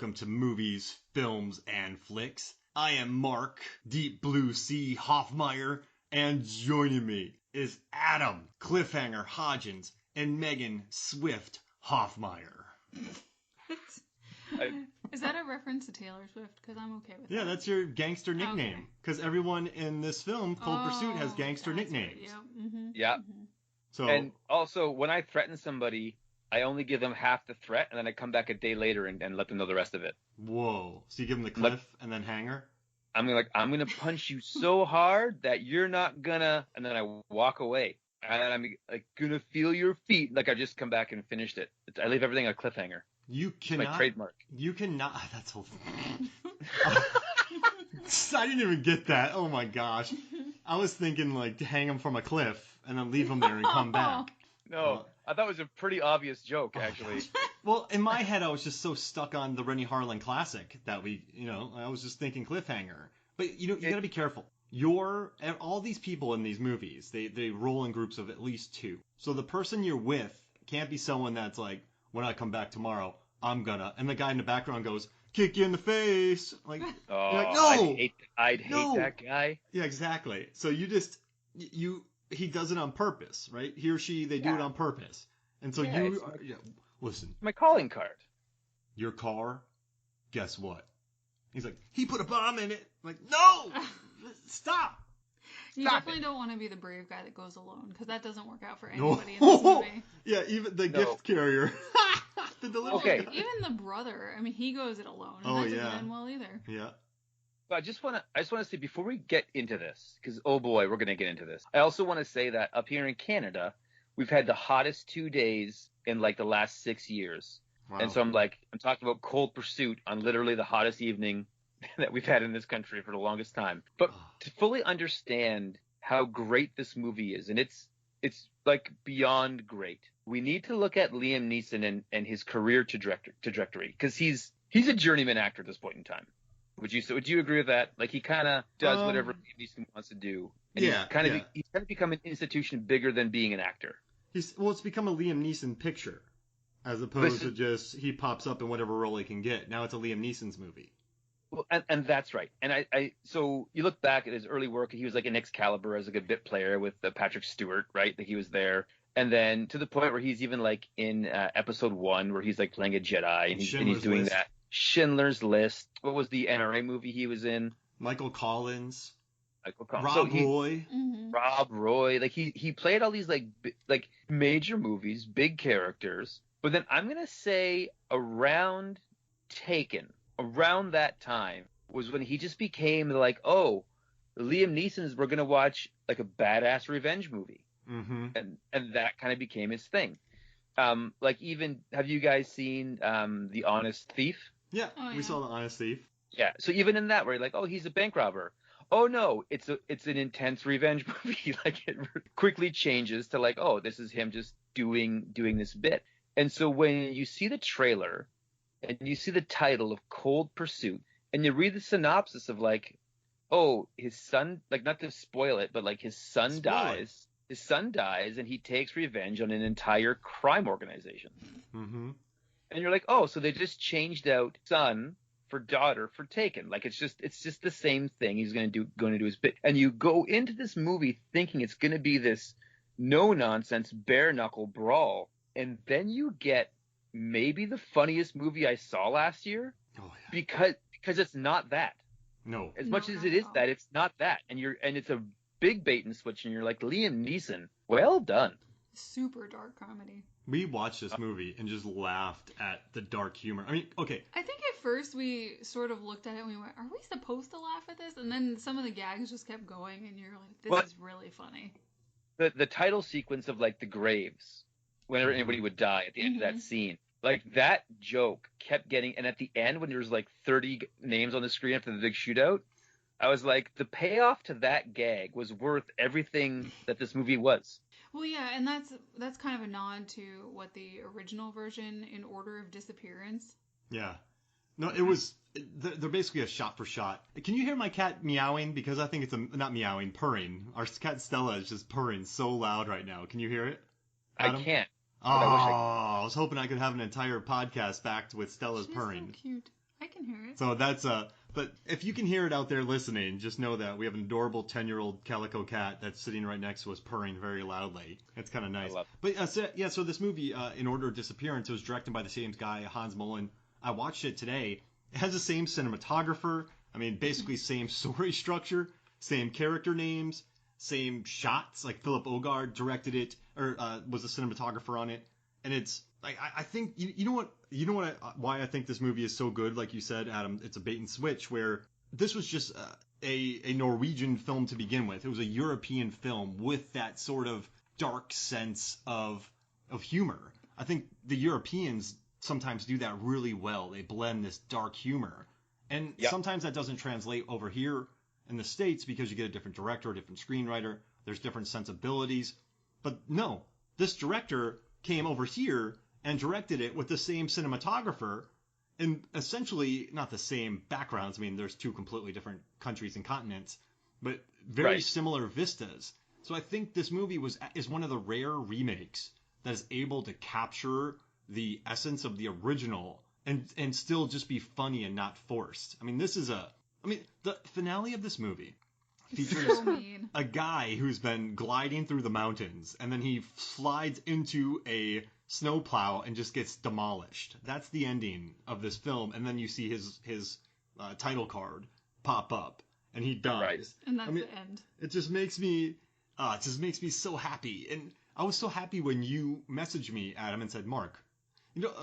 welcome to Movies, Films, and Flicks. I am Mark, Deep Blue Sea Hoffmeyer, and joining me is Adam, Cliffhanger Hodgins, and Megan Swift Hoffmeyer. Is that a reference to Taylor Swift? Because I'm okay with that. Yeah, that's your gangster nickname. Because everyone in this film, Cold Pursuit, has gangster nicknames. Right. Yeah. Mm-hmm. Yeah. Mm-hmm. So, and also, when I threaten somebody, I only give them half the threat, and then I come back a day later and let them know the rest of it. whoa. So you give them the cliff and then hanger? I'm gonna punch you so hard that you're not gonna, and then I walk away. And I'm like gonna feel your feet like I just come back and finished it. I leave everything a cliffhanger. You cannot. It's my trademark. You cannot. That's whole. I didn't even get that. Oh my gosh. I was thinking like to hang him from a cliff and then leave him there and come back. No, I thought it was a pretty obvious joke, actually. Well, in my head, I was just so stuck on the Rennie Harlan classic that I was just thinking cliffhanger. But you got to be careful. All these people in these movies, they roll in groups of at least two. So the person you're with can't be someone that's like, when I come back tomorrow, I'm gonna, and the guy in the background goes, kick you in the face. Like, Oh, you're like, no! I'd hate that guy. Yeah, exactly. So he does it on purpose, right? He or she, they do it on purpose. And so listen. My calling card. Your car, guess what? He's like, he put a bomb in it. Like, no! Stop! You Stop definitely it. don't want to be the brave guy that goes alone, because that doesn't work out for anybody in this movie. Yeah, even the gift carrier. The delivery Okay. guy. Even the brother, I mean, he goes it alone, and that doesn't end well either. Yeah. But I just want to say, before we get into this, because, oh boy, we're going to get into this. I also want to say that up here in Canada, we've had the hottest 2 days in like the last 6 years. Wow. And so I'm talking about Cold Pursuit on literally the hottest evening that we've had in this country for the longest time. But to fully understand how great this movie is, and it's like beyond great, we need to look at Liam Neeson and his career trajectory, because he's a journeyman actor at this point in time. Would you agree with that? Like, he kind of does whatever Liam Neeson wants to do. And he's kind of become an institution bigger than being an actor. It's become a Liam Neeson picture, as opposed to just he pops up in whatever role he can get. Now it's a Liam Neeson's movie. Well, and that's right. And so you look back at his early work, he was like in Excalibur as like a bit player with Patrick Stewart, right? That he was there. And then to the point where he's even like in episode 1 where he's like playing a Jedi and he's doing that. Schindler's List. What was the NRA movie he was in? Michael Collins. Rob Roy. Mm-hmm. Rob Roy. Like he played all these like major movies, big characters. But then I'm gonna say around Taken, around that time was when he just became like, oh, Liam Neeson's, we're gonna watch like a badass revenge movie. Mm-hmm. And that kind of became his thing. Like, even, have you guys seen The Honest Thief? Yeah, we saw The Honest Thief. Yeah, so even in that, where you're like, oh, he's a bank robber. Oh no, it's an intense revenge movie. Like, it quickly changes to like, oh, this is him just doing this bit. And so when you see the trailer and you see the title of Cold Pursuit and you read the synopsis of like, oh, his son, like, not to spoil it, but like his son dies. His son dies, and he takes revenge on an entire crime organization. Mm-hmm. And you're like, oh, so they just changed out son for daughter for Taken. Like, it's just the same thing. He's going to do his bit. And you go into this movie thinking it's going to be this no nonsense bare knuckle brawl, and then you get maybe the funniest movie I saw last year. Oh yeah. Because it's not that. No. As much as it is that, it's not that. And it's a big bait and switch, and you're like, Liam Neeson, well done. Super dark comedy. We watched this movie and just laughed at the dark humor. I mean, okay. I think at first we sort of looked at it and we went, are we supposed to laugh at this? And then some of the gags just kept going, and you're like, this is really funny. The title sequence of like the graves, whenever anybody would die at the end of that scene, like that joke kept getting, and at the end when there's like 30 names on the screen after the big shootout, I was like, the payoff to that gag was worth everything that this movie was. Well, yeah, and that's kind of a nod to what the original version, In Order of Disappearance. Yeah. No, it was, they're basically a shot for shot. Can you hear my cat meowing? Because I think it's not meowing, purring. Our cat Stella is just purring so loud right now. Can you hear it, Adam? I can't. Oh, I was hoping I could have an entire podcast backed with Stella's She's purring. so cute. I can hear it. So that's but if you can hear it out there listening, just know that we have an adorable 10-year-old calico cat that's sitting right next to us purring very loudly. It's kind of nice. But so this movie, In Order of Disappearance, it was directed by the same guy, Hans Moland. I watched it today. It has the same cinematographer. I mean, basically same story structure, same character names, same shots. Like Philip Ogard directed it, or was the cinematographer on it. And it's like I think you know why I think this movie is so good. Like you said, Adam, it's a bait and switch. Where this was just a Norwegian film to begin with. It was a European film with that sort of dark sense of humor. I think the Europeans sometimes do that really well. They blend this dark humor, and sometimes that doesn't translate over here in the States because you get a different director, a different screenwriter. There's different sensibilities, but no, this director came over here and directed it with the same cinematographer and essentially not the same backgrounds. I mean, there's two completely different countries and continents, but very similar vistas. So I think this movie is one of the rare remakes that is able to capture the essence of the original and still just be funny and not forced. I mean, the finale of this movie features a guy who's been gliding through the mountains, and then he slides into a snowplow and just gets demolished. That's the ending of this film, and then you see his title card pop up, and he dies. Right. And that's the end. It just makes me so happy, and I was so happy when you messaged me, Adam, and said, Mark,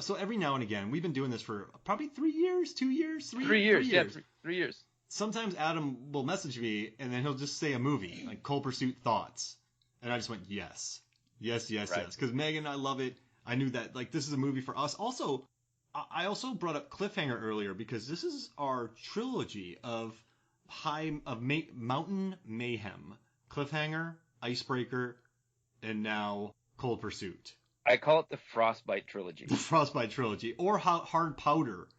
so every now and again, we've been doing this for probably 3 years, 2 years, 3 years. Yeah, 3 years. Sometimes Adam will message me, and then he'll just say a movie, like Cold Pursuit Thoughts. And I just went, yes. Yes. Because Megan and I love it. I knew that, like, this is a movie for us. Also, I also brought up Cliffhanger earlier because this is our trilogy of Mountain Mayhem. Cliffhanger, Icebreaker, and now Cold Pursuit. I call it the Frostbite trilogy. The Frostbite trilogy. Or Hard Powder,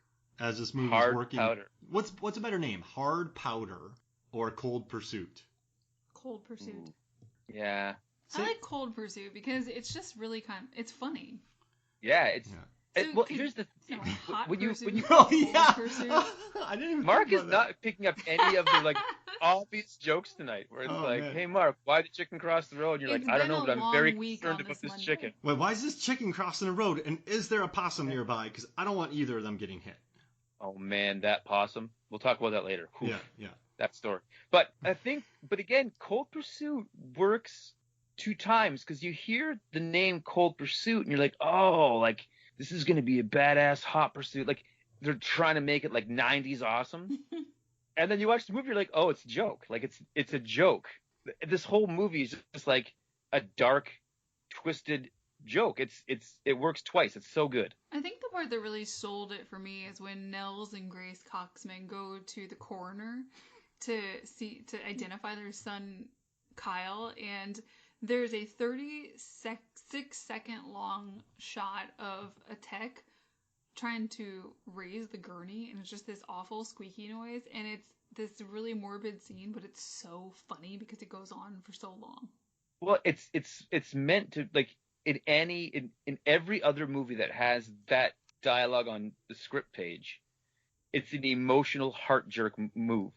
as this movie is working. Hard Powder. What's a better name? Hard Powder or Cold Pursuit? Cold Pursuit. Ooh. Yeah. I like Cold Pursuit because it's just really it's funny. Yeah, it's. So well, here's the thing. Hot when you Pursuit, oh Cold yeah, Pursuit. I didn't even Mark think is about not picking up any of the like obvious jokes tonight. Where it's man. Hey Mark, why did chicken cross the road? And you're It's like, I don't been know, a but I'm long very week concerned on about this this Monday. chicken. Wait, why is this chicken crossing the road? And is there a possum nearby? Because I don't want either of them getting hit. Oh man, that possum. We'll talk about that later. Oof, Yeah. that story. But I think, but again, Cold Pursuit works 2 times because you hear the name Cold Pursuit and you're like, oh, like this is gonna be a badass hot pursuit. Like they're trying to make it like 90s awesome. And then you watch the movie, you're like, oh, it's a joke. Like it's a joke. This whole movie is just like a dark, twisted joke. It works twice. It's so good. I think the part that really sold it for me is when Nels and Grace Coxman go to the coroner to identify their son Kyle, and there's a 36-second long shot of a tech trying to raise the gurney, and it's just this awful squeaky noise, and it's this really morbid scene, but it's so funny because it goes on for so long. Well, it's meant to, like, in every other movie that has that dialogue on the script page, it's an emotional heart jerk move.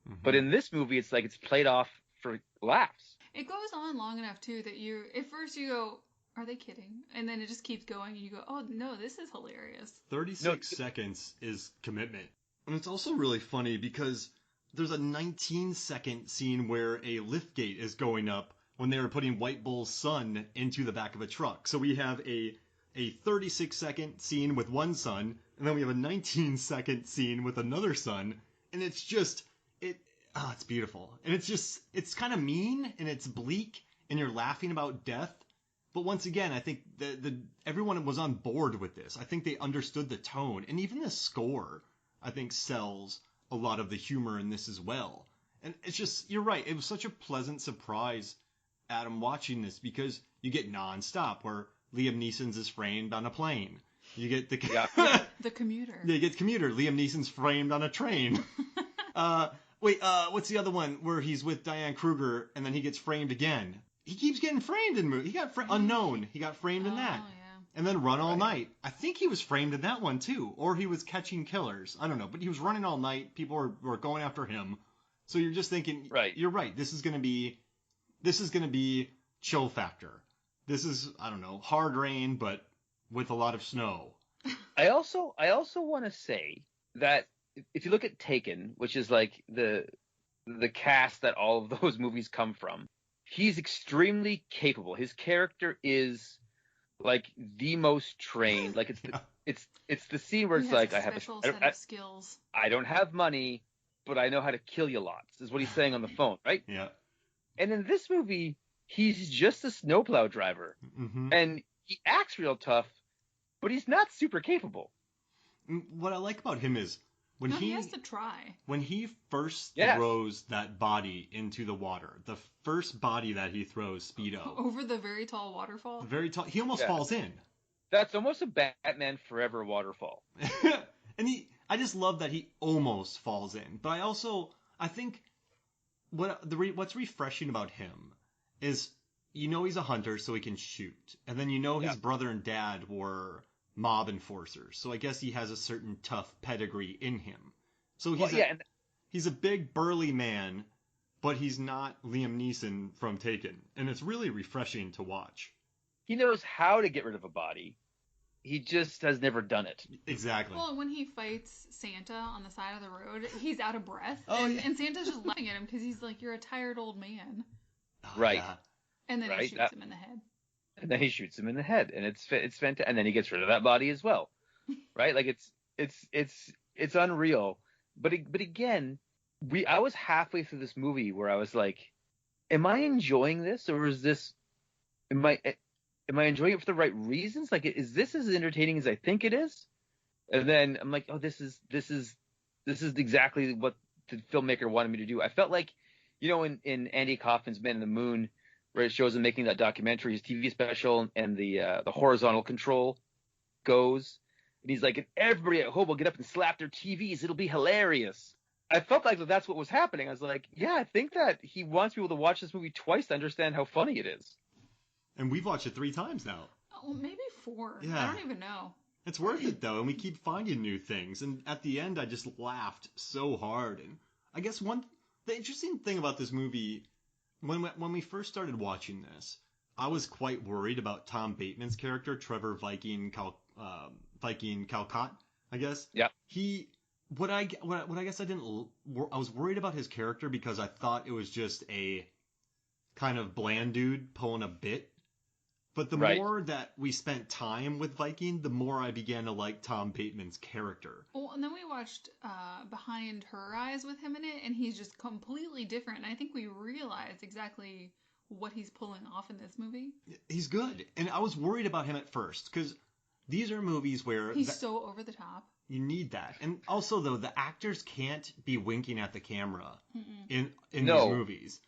Mm-hmm. But in this movie, it's like it's played off for laughs. It goes on long enough too that you at first you go, are they kidding? And then it just keeps going and you go, oh no, this is hilarious. 36 seconds is commitment. And it's also really funny because there's a 19-second scene where a liftgate is going up when they were putting White Bull's son into the back of a truck. So we have a 36-second scene with one son, and then we have a 19-second scene with another son, and it's just it's beautiful. And it's kind of mean and it's bleak and you're laughing about death. But once again, I think everyone was on board with this. I think they understood the tone, and even the score, I think, sells a lot of the humor in this as well. And it's just, you're right, it was such a pleasant surprise, Adam, watching this, because you get nonstop where Liam Neeson's is framed on a plane. You get the commuter. Yeah, you get commuter. Liam Neeson's framed on a train. What's the other one where he's with Diane Kruger and then he gets framed again? He keeps getting framed in movies. He got Unknown. He got framed in that. and then Run All Night. I think he was framed in that one too, or he was catching killers. I don't know, but he was running all night. People were going after him. So you're just thinking, Right. You're right. This is gonna be chill factor. This is, I don't know, hard rain, but with a lot of snow. I also want to say that if you look at Taken, which is like the cast that all of those movies come from, he's extremely capable. His character is like the most trained. Like it's the scene where it's like I have a special set of skills. I don't have money, but I know how to kill you lots. Is what he's saying on the phone, right? Yeah. And in this movie, he's just a snowplow driver, and he acts real tough, but he's not super capable. What I like about him is when he has to try. When he first throws that body into the water, the first body that he throws, Speedo, over the very tall waterfall. He almost falls in. That's almost a Batman Forever waterfall. And I just love that he almost falls in. But I think what's refreshing about him is, he's a hunter, so he can shoot, and then his brother and dad were mob enforcers, so I guess he has a certain tough pedigree in him. So he's a big burly man, but he's not Liam Neeson from Taken, and it's really refreshing to watch. He knows how to get rid of a body. He just has never done it. Exactly. Well, when he fights Santa on the side of the road, he's out of breath, and Santa's just laughing at him because he's like, "You're a tired old man." Right. Yeah. And then he shoots him in the head. And then he shoots him in the head, and it's fantastic. And then he gets rid of that body as well, right? Like it's unreal. But again, I was halfway through this movie where I was like, am I enjoying this, or is this? Am I enjoying it for the right reasons? Like, is this as entertaining as I think it is? And then I'm like, oh, this is exactly what the filmmaker wanted me to do. I felt like, in Andy Kaufman's Man in the Moon, where it shows him making that documentary, his TV special, and the horizontal control goes, and he's like, and everybody at home will get up and slap their TVs. It'll be hilarious. I felt like that's what was happening. I was like, yeah, I think that he wants people to watch this movie twice to understand how funny it is. And we've watched it 3 times now. Oh, maybe 4. Yeah. I don't even know. It's worth it, though, and we keep finding new things. And at the end, I just laughed so hard. And I guess the interesting thing about this movie, when we first started watching this, I was quite worried about Tom Bateman's character, Trevor Viking Calcott, I guess. Yeah. I was worried about his character because I thought it was just a kind of bland dude pulling a bit. But the more that we spent time with Viking, the more I began to like Tom Bateman's character. Well, and then we watched Behind Her Eyes with him in it, and he's just completely different. And I think we realized exactly what he's pulling off in this movie. He's good. And I was worried about him at first, because these are movies where... He's so over the top. You need that. And also, though, the actors can't be winking at the camera in these movies.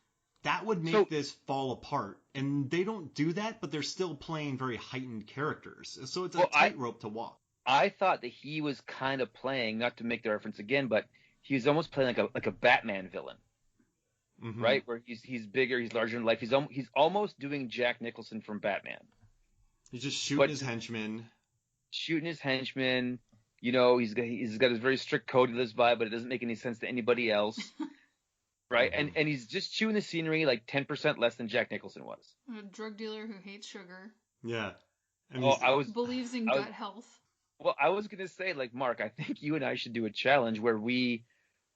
That would make this fall apart. And they don't do that, but they're still playing very heightened characters. So it's a tightrope to walk. I thought that he was kind of playing, not to make the reference again, but he was almost playing like a Batman villain. Right? Where he's bigger, he's larger than life. He's almost doing Jack Nicholson from Batman. He's just shooting his henchmen. He's got his very strict code to this vibe, but it doesn't make any sense to anybody else. Right? And he's just chewing the scenery like 10% less than Jack Nicholson was. A drug dealer who hates sugar. Yeah. And believes in gut health. Well, I was going to say, like, Mark, I think you and I should do a challenge where we,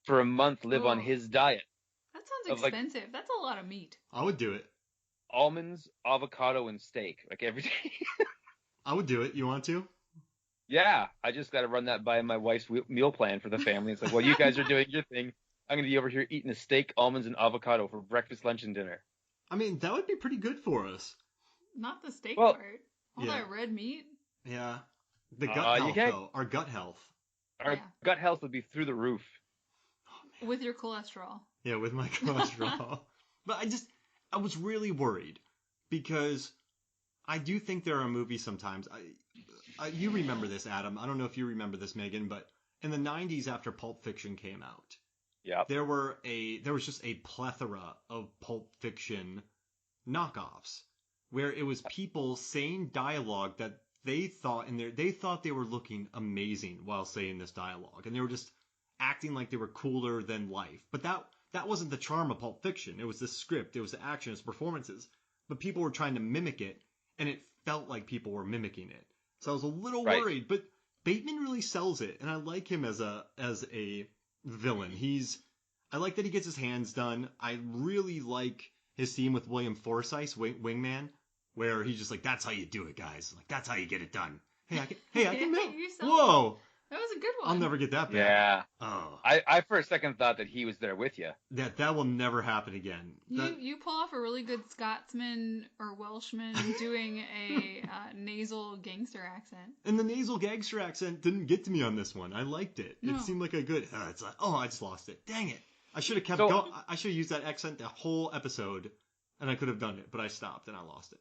for a month, live on his diet. That sounds expensive. That's a lot of meat. I would do it. Almonds, avocado, and steak. Like, every day. I would do it. You want to? Yeah. I just got to run that by my wife's meal plan for the family. It's like, well, you guys are doing your thing. I'm going to be over here eating a steak, almonds, and avocado for breakfast, lunch, and dinner. I mean, that would be pretty good for us. Not the steak part. All that red meat. Yeah. The gut health, though. Our gut health. Our gut health would be through the roof. Oh, with your cholesterol. Yeah, with my cholesterol. But I was really worried because I do think there are movies sometimes. You remember this, Adam. I don't know if you remember this, Megan, but in the 90s after Pulp Fiction came out, there was just a plethora of Pulp Fiction knockoffs where it was people saying dialogue that they thought they were looking amazing while saying this dialogue, and they were just acting like they were cooler than life. But that wasn't the charm of Pulp Fiction. It was the script, it was the action, it was performances. But people were trying to mimic it, and it felt like people were mimicking it. So I was a little worried, but Bateman really sells it, and I like him as a villain. I like that he gets his hands done. I really like his scene with William Forsythe, Wingman, where he's just like, "That's how you do it, guys. Like that's how you get it done." Hey, I can milk. Whoa. That was a good one. I'll never get that back. Yeah. Oh. I for a second thought that he was there with you. That will never happen again. You pull off a really good Scotsman or Welshman doing a nasal gangster accent. And the nasal gangster accent didn't get to me on this one. I liked it. No. It seemed like a good. It's like, I just lost it. Dang it! I should have kept going. I should have used that accent the whole episode, and I could have done it, but I stopped and I lost it.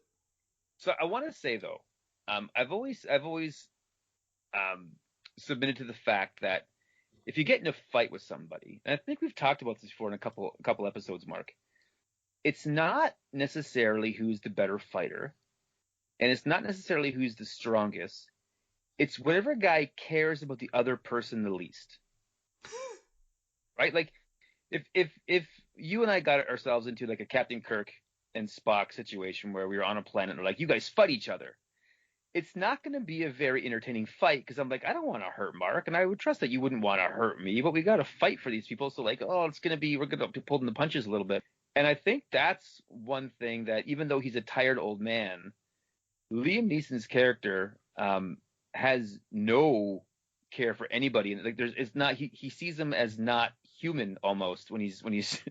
So I want to say though, I've always submitted to the fact that if you get in a fight with somebody, and I think we've talked about this before in a couple episodes, Mark, it's not necessarily who's the better fighter, and it's not necessarily who's the strongest. It's whatever guy cares about the other person the least. Right? Like if you and I got ourselves into like a Captain Kirk and Spock situation where we were on a planet and we're like, you guys fight each other, it's not going to be a very entertaining fight because I'm like, I don't want to hurt Mark, and I would trust that you wouldn't want to hurt me, but we got to fight for these people. So like, we're going to be pulling the punches a little bit. And I think that's one thing that even though he's a tired old man, Liam Neeson's character has no care for anybody. Like he sees them as not human almost when he's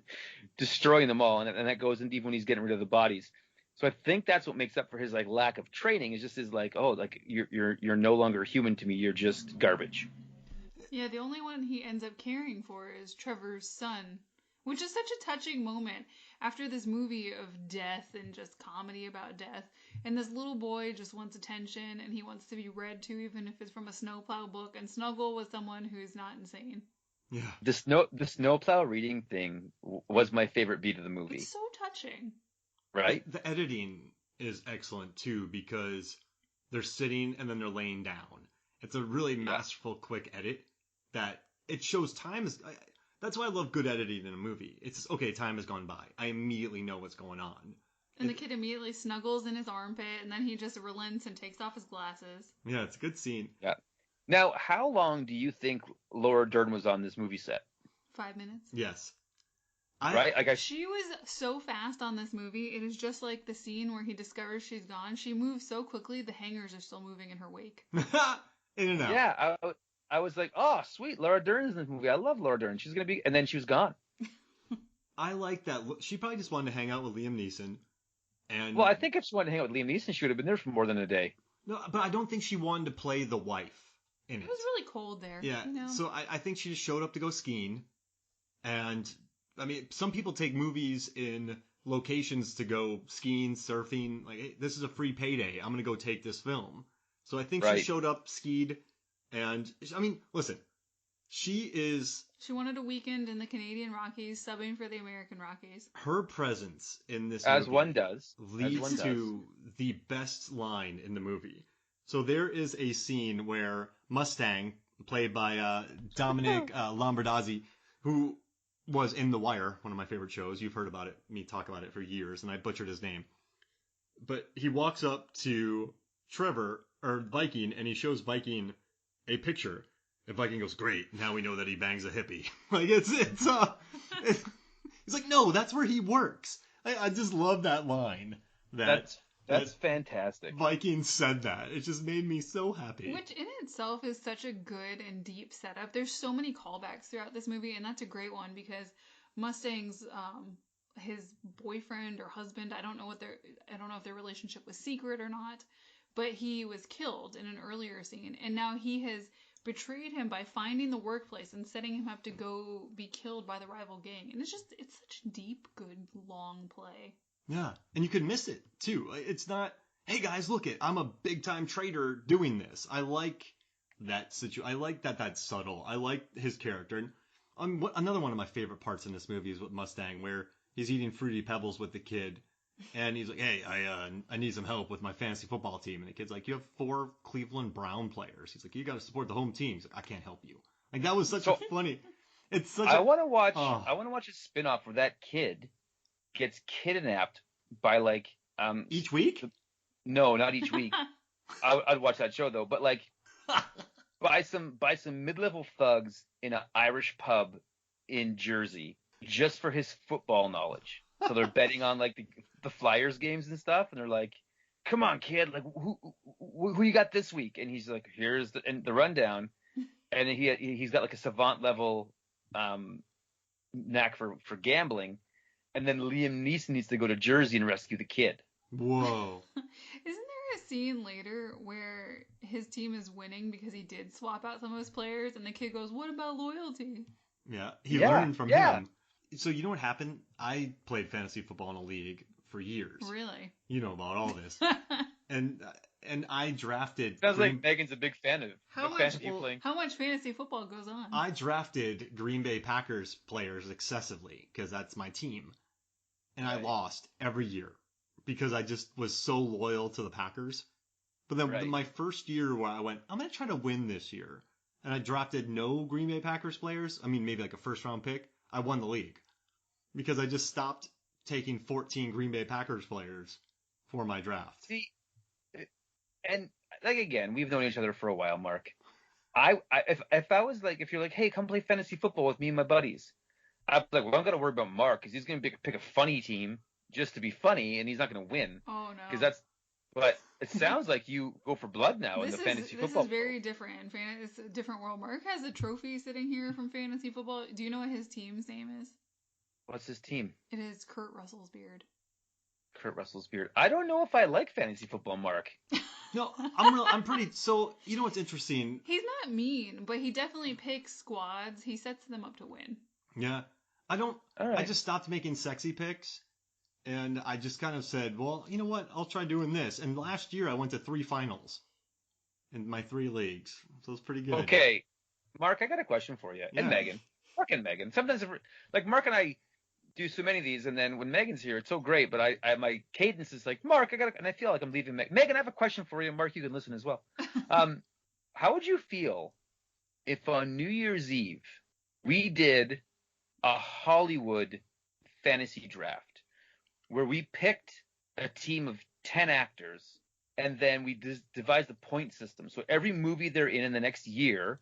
destroying them all, and that goes into even when he's getting rid of the bodies. So I think that's what makes up for his like lack of training. Is just his like, you're no longer human to me. You're just garbage. Yeah, the only one he ends up caring for is Trevor's son, which is such a touching moment after this movie of death and just comedy about death. And this little boy just wants attention, and he wants to be read to, even if it's from a snowplow book, and snuggle with someone who's not insane. Yeah. The snowplow reading thing was my favorite beat of the movie. It's so touching. Right? The editing is excellent too because they're sitting and then they're laying down. It's a really masterful, quick edit that it shows time is. That's why I love good editing in a movie. It's okay, time has gone by. I immediately know what's going on. And the kid immediately snuggles in his armpit, and then he just relents and takes off his glasses. Yeah, it's a good scene. Yeah. Now, how long do you think Laura Dern was on this movie set? 5 minutes. Yes. She was so fast on this movie. It is just like the scene where he discovers she's gone. She moves so quickly, the hangers are still moving in her wake. In and out. Yeah, I was like, oh, sweet, Laura Dern's in this movie. I love Laura Dern. She's going to be... And then she was gone. I like that. She probably just wanted to hang out with Liam Neeson. Well, I think if she wanted to hang out with Liam Neeson, she would have been there for more than a day. No, but I don't think she wanted to play the wife in it. It was really cold there. Yeah, you know? So I think she just showed up to go skiing. And, I mean, some people take movies in locations to go skiing, surfing. Like, hey, this is a free payday. I'm going to go take this film. So I think she showed up, skied, and, I mean, listen, she wanted a weekend in the Canadian Rockies, subbing for the American Rockies. Her presence in this As movie one does. leads to the best line in the movie. So there is a scene where Mustang, played by Dominic Lombardozzi, who was in The Wire, one of my favorite shows. You've heard about it, me talk about it for years, and I butchered his name. But he walks up to Trevor, or Viking, and he shows Viking a picture. And Viking goes, great, now we know that he bangs a hippie. Like, he's like, no, that's where he works. I just love that line. That's fantastic. Viking said that. It just made me so happy. Which in itself is such a good and deep setup. There's so many callbacks throughout this movie, and that's a great one because Mustang's his boyfriend or husband, I don't know if their relationship was secret or not, but he was killed in an earlier scene, and now he has betrayed him by finding the workplace and setting him up to go be killed by the rival gang. And it's such deep, good, long play. Yeah, and you could miss it, too. It's not, hey guys, look it, I'm a big-time trader doing this. I like that situation. I like that that's subtle. I like his character. And another one of my favorite parts in this movie is with Mustang, where he's eating Fruity Pebbles with the kid, And he's like, hey, I need some help with my fantasy football team. And the kid's like, you have 4 Cleveland Brown players. He's like, you got to support the home team. He's like, I can't help you. Like, that was such a funny. It's such I a. want to watch. Oh. I want to watch a spin-off where that kid gets kidnapped by like Each week? No, not each week. I'd watch that show though, but like by some mid-level thugs in an Irish pub in Jersey just for his football knowledge. So they're betting on like the Flyers games and stuff, and they're like, "Come on, kid! Like, who you got this week?" And he's like, "Here's the rundown," and he's got like a savant level knack for gambling, and then Liam Neeson needs to go to Jersey and rescue the kid. Whoa! Isn't there a scene later where his team is winning because he did swap out some of his players, and the kid goes, "What about loyalty?" Yeah, he learned from him. So you know what happened? I played fantasy football in a league for years. Really? You know about all this. and I drafted. Sounds like Megan's a big fan of fantasy playing. How much fantasy football goes on? I drafted Green Bay Packers players excessively because that's my team, and I lost every year because I just was so loyal to the Packers. But then my first year where I went, I'm gonna try to win this year, and I drafted no Green Bay Packers players. I mean, maybe like a first-round pick. I won the league because I just stopped taking 14 Green Bay Packers players for my draft. See, and like again, we've known each other for a while, Mark. If I was like, if you're like, hey, come play fantasy football with me and my buddies, I'm like, well, I'm gonna worry about Mark because he's gonna pick a funny team just to be funny, and he's not gonna win. Oh no. Because that's. But it sounds like you go for blood now in the fantasy football. This is very different. It's a different world. Mark has a trophy sitting here from fantasy football. Do you know what his team's name is? What's his team? It is Kurt Russell's beard. Kurt Russell's beard. I don't know if I like fantasy football, Mark. No, I'm pretty. So you know what's interesting? He's not mean, but he definitely picks squads. He sets them up to win. Yeah, I don't. Right. I just stopped making sexy picks. And I just kind of said, well, you know what? I'll try doing this. And last year I went to 3 finals in my 3 leagues. So it's pretty good. Okay. Mark, I got a question for you. Yeah. And Megan. Mark and Megan. Sometimes, like, Mark and I do so many of these, and then when Megan's here, it's so great, but I my cadence is like, Mark, and I feel like I'm leaving Megan. Megan, I have a question for you. Mark, you can listen as well. How would you feel if on New Year's Eve we did a Hollywood fantasy draft? Where we picked a team of 10 actors, and then we devised a point system. So every movie they're in the next year,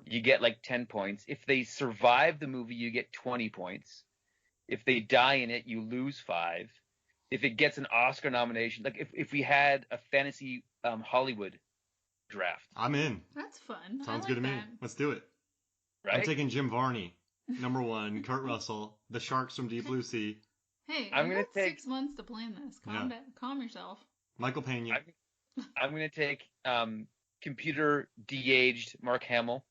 you get like 10 points. If they survive the movie, you get 20 points. If they die in it, you lose 5. If it gets an Oscar nomination, like if we had a fantasy Hollywood draft. I'm in. That's fun. Sounds good to me. Let's do it. Right? I'm taking Jim Varney, number 1, Kurt Russell, the Sharks from Deep Blue Sea. Hey, I'm gonna take 6 months to plan this. Calm yourself. Michael Pena. I'm gonna take computer de-aged Mark Hamill.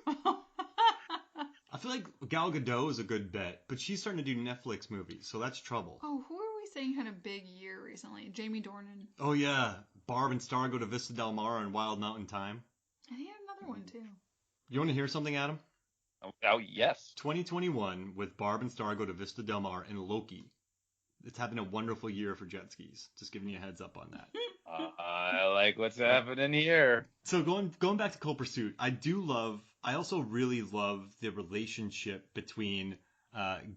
I feel like Gal Gadot is a good bet, but she's starting to do Netflix movies, so that's trouble. Oh, who are we saying had a big year recently? Jamie Dornan. Oh yeah, Barb and Star go to Vista Del Mar on Wild Mountain Time. And he had another one too. You want to hear something, Adam? Oh, yes. 2021 with Barb and Star go to Vista Del Mar and Loki. It's having a wonderful year for jet skis. Just giving you a heads up on that. I like what's happening here. So going back to Cold Pursuit, I also really love the relationship between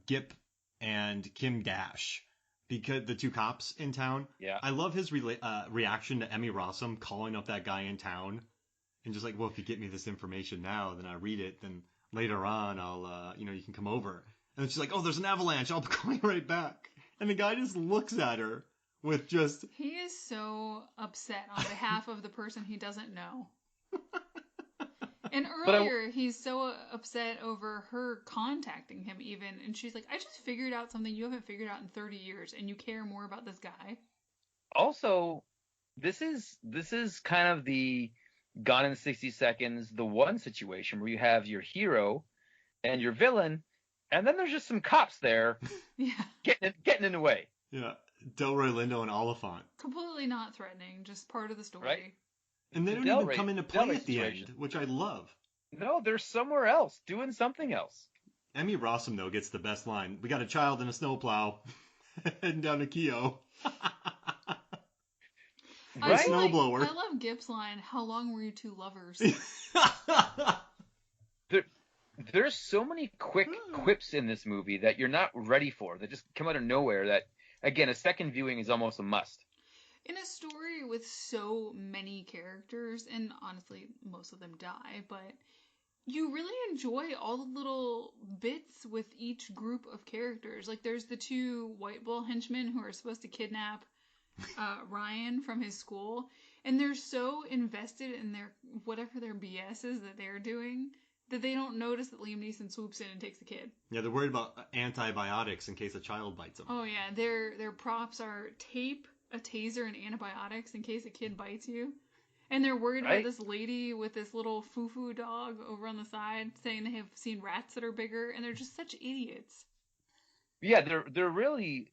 Gip and Kim Dash, because the 2 cops in town. Yeah. I love his reaction to Emmy Rossum calling up that guy in town, and just like, well, if you get me this information now, then I read it, then later on, I'll, you can come over. And she's like, oh, there's an avalanche. I'll be calling right back. And the guy just looks at her with just... He is so upset on behalf of the person he doesn't know. And earlier, he's so upset over her contacting him even. And she's like, I just figured out something you haven't figured out in 30 years. And you care more about this guy. Also, this is kind of the Gone in 60 Seconds, the one situation where you have your hero and your villain, and then there's just some cops there getting in the way. Yeah, Delroy Lindo and Oliphant. Completely not threatening, just part of the story. Right? And they don't even come into play at the end, which I love. No, they're somewhere else, doing something else. Emmy Rossum, though, gets the best line. We got a child in a snowplow. Heading down to Keogh. Right? Snowblower. I love Gip's line, how long were you two lovers? There's so many quick quips in this movie that you're not ready for, that just come out of nowhere, that, again, a second viewing is almost a must. In a story with so many characters, and honestly, most of them die, but you really enjoy all the little bits with each group of characters. Like, there's the two white bull henchmen who are supposed to kidnap Ryan from his school, and they're so invested in their whatever their BS is that they're doing that they don't notice that Liam Neeson swoops in and takes the kid. Yeah, they're worried about antibiotics in case a child bites them. Oh yeah, their props are tape, a taser, and antibiotics in case a kid bites you. And they're worried about this lady with this little foo-foo dog over on the side saying they have seen rats that are bigger, and they're just such idiots. Yeah, they're really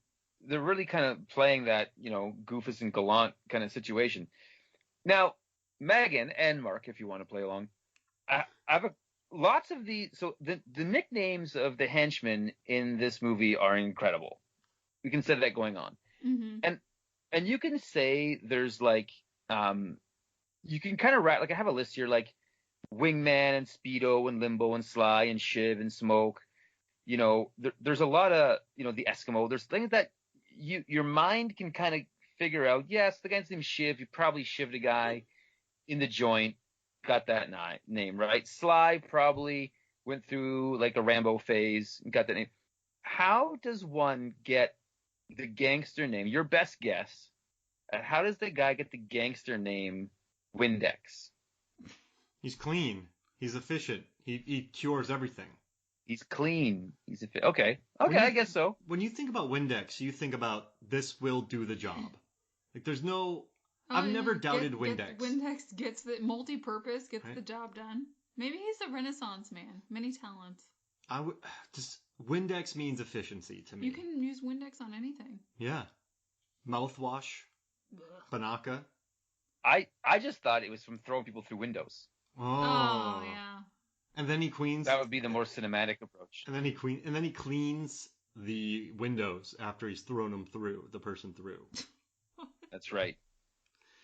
kind of playing that, goofus and gallant kind of situation. Now, Megan and Mark, if you want to play along, I have lots of the nicknames of the henchmen in this movie are incredible. We can say that going on, and you can say there's like you can kind of like I have a list here, like Wingman and Speedo and Limbo and Sly and Shiv and Smoke. There's a lot of the Eskimo. There's things that your mind can kind of figure out. Yes, the guy's named Shiv. You probably shivved a guy in the joint. Got that name, right? Sly probably went through like a Rambo phase and got that name. How does one get the gangster name? Your best guess. How does the guy get the gangster name Windex? He's clean. He's efficient. He cures everything. He's clean. He's efficient. Okay, I guess so. When you think about Windex, you think about this will do the job. Like there's no... I've never doubted Windex. Windex gets the multi-purpose, gets the job done. Maybe he's a Renaissance man, many talents. Windex means efficiency to me. You can use Windex on anything. Yeah, mouthwash, Banaka. I just thought it was from throwing people through windows. Oh yeah. And then he cleans. That would be the more cinematic approach. And then he cleans the windows after he's thrown the person through. That's right.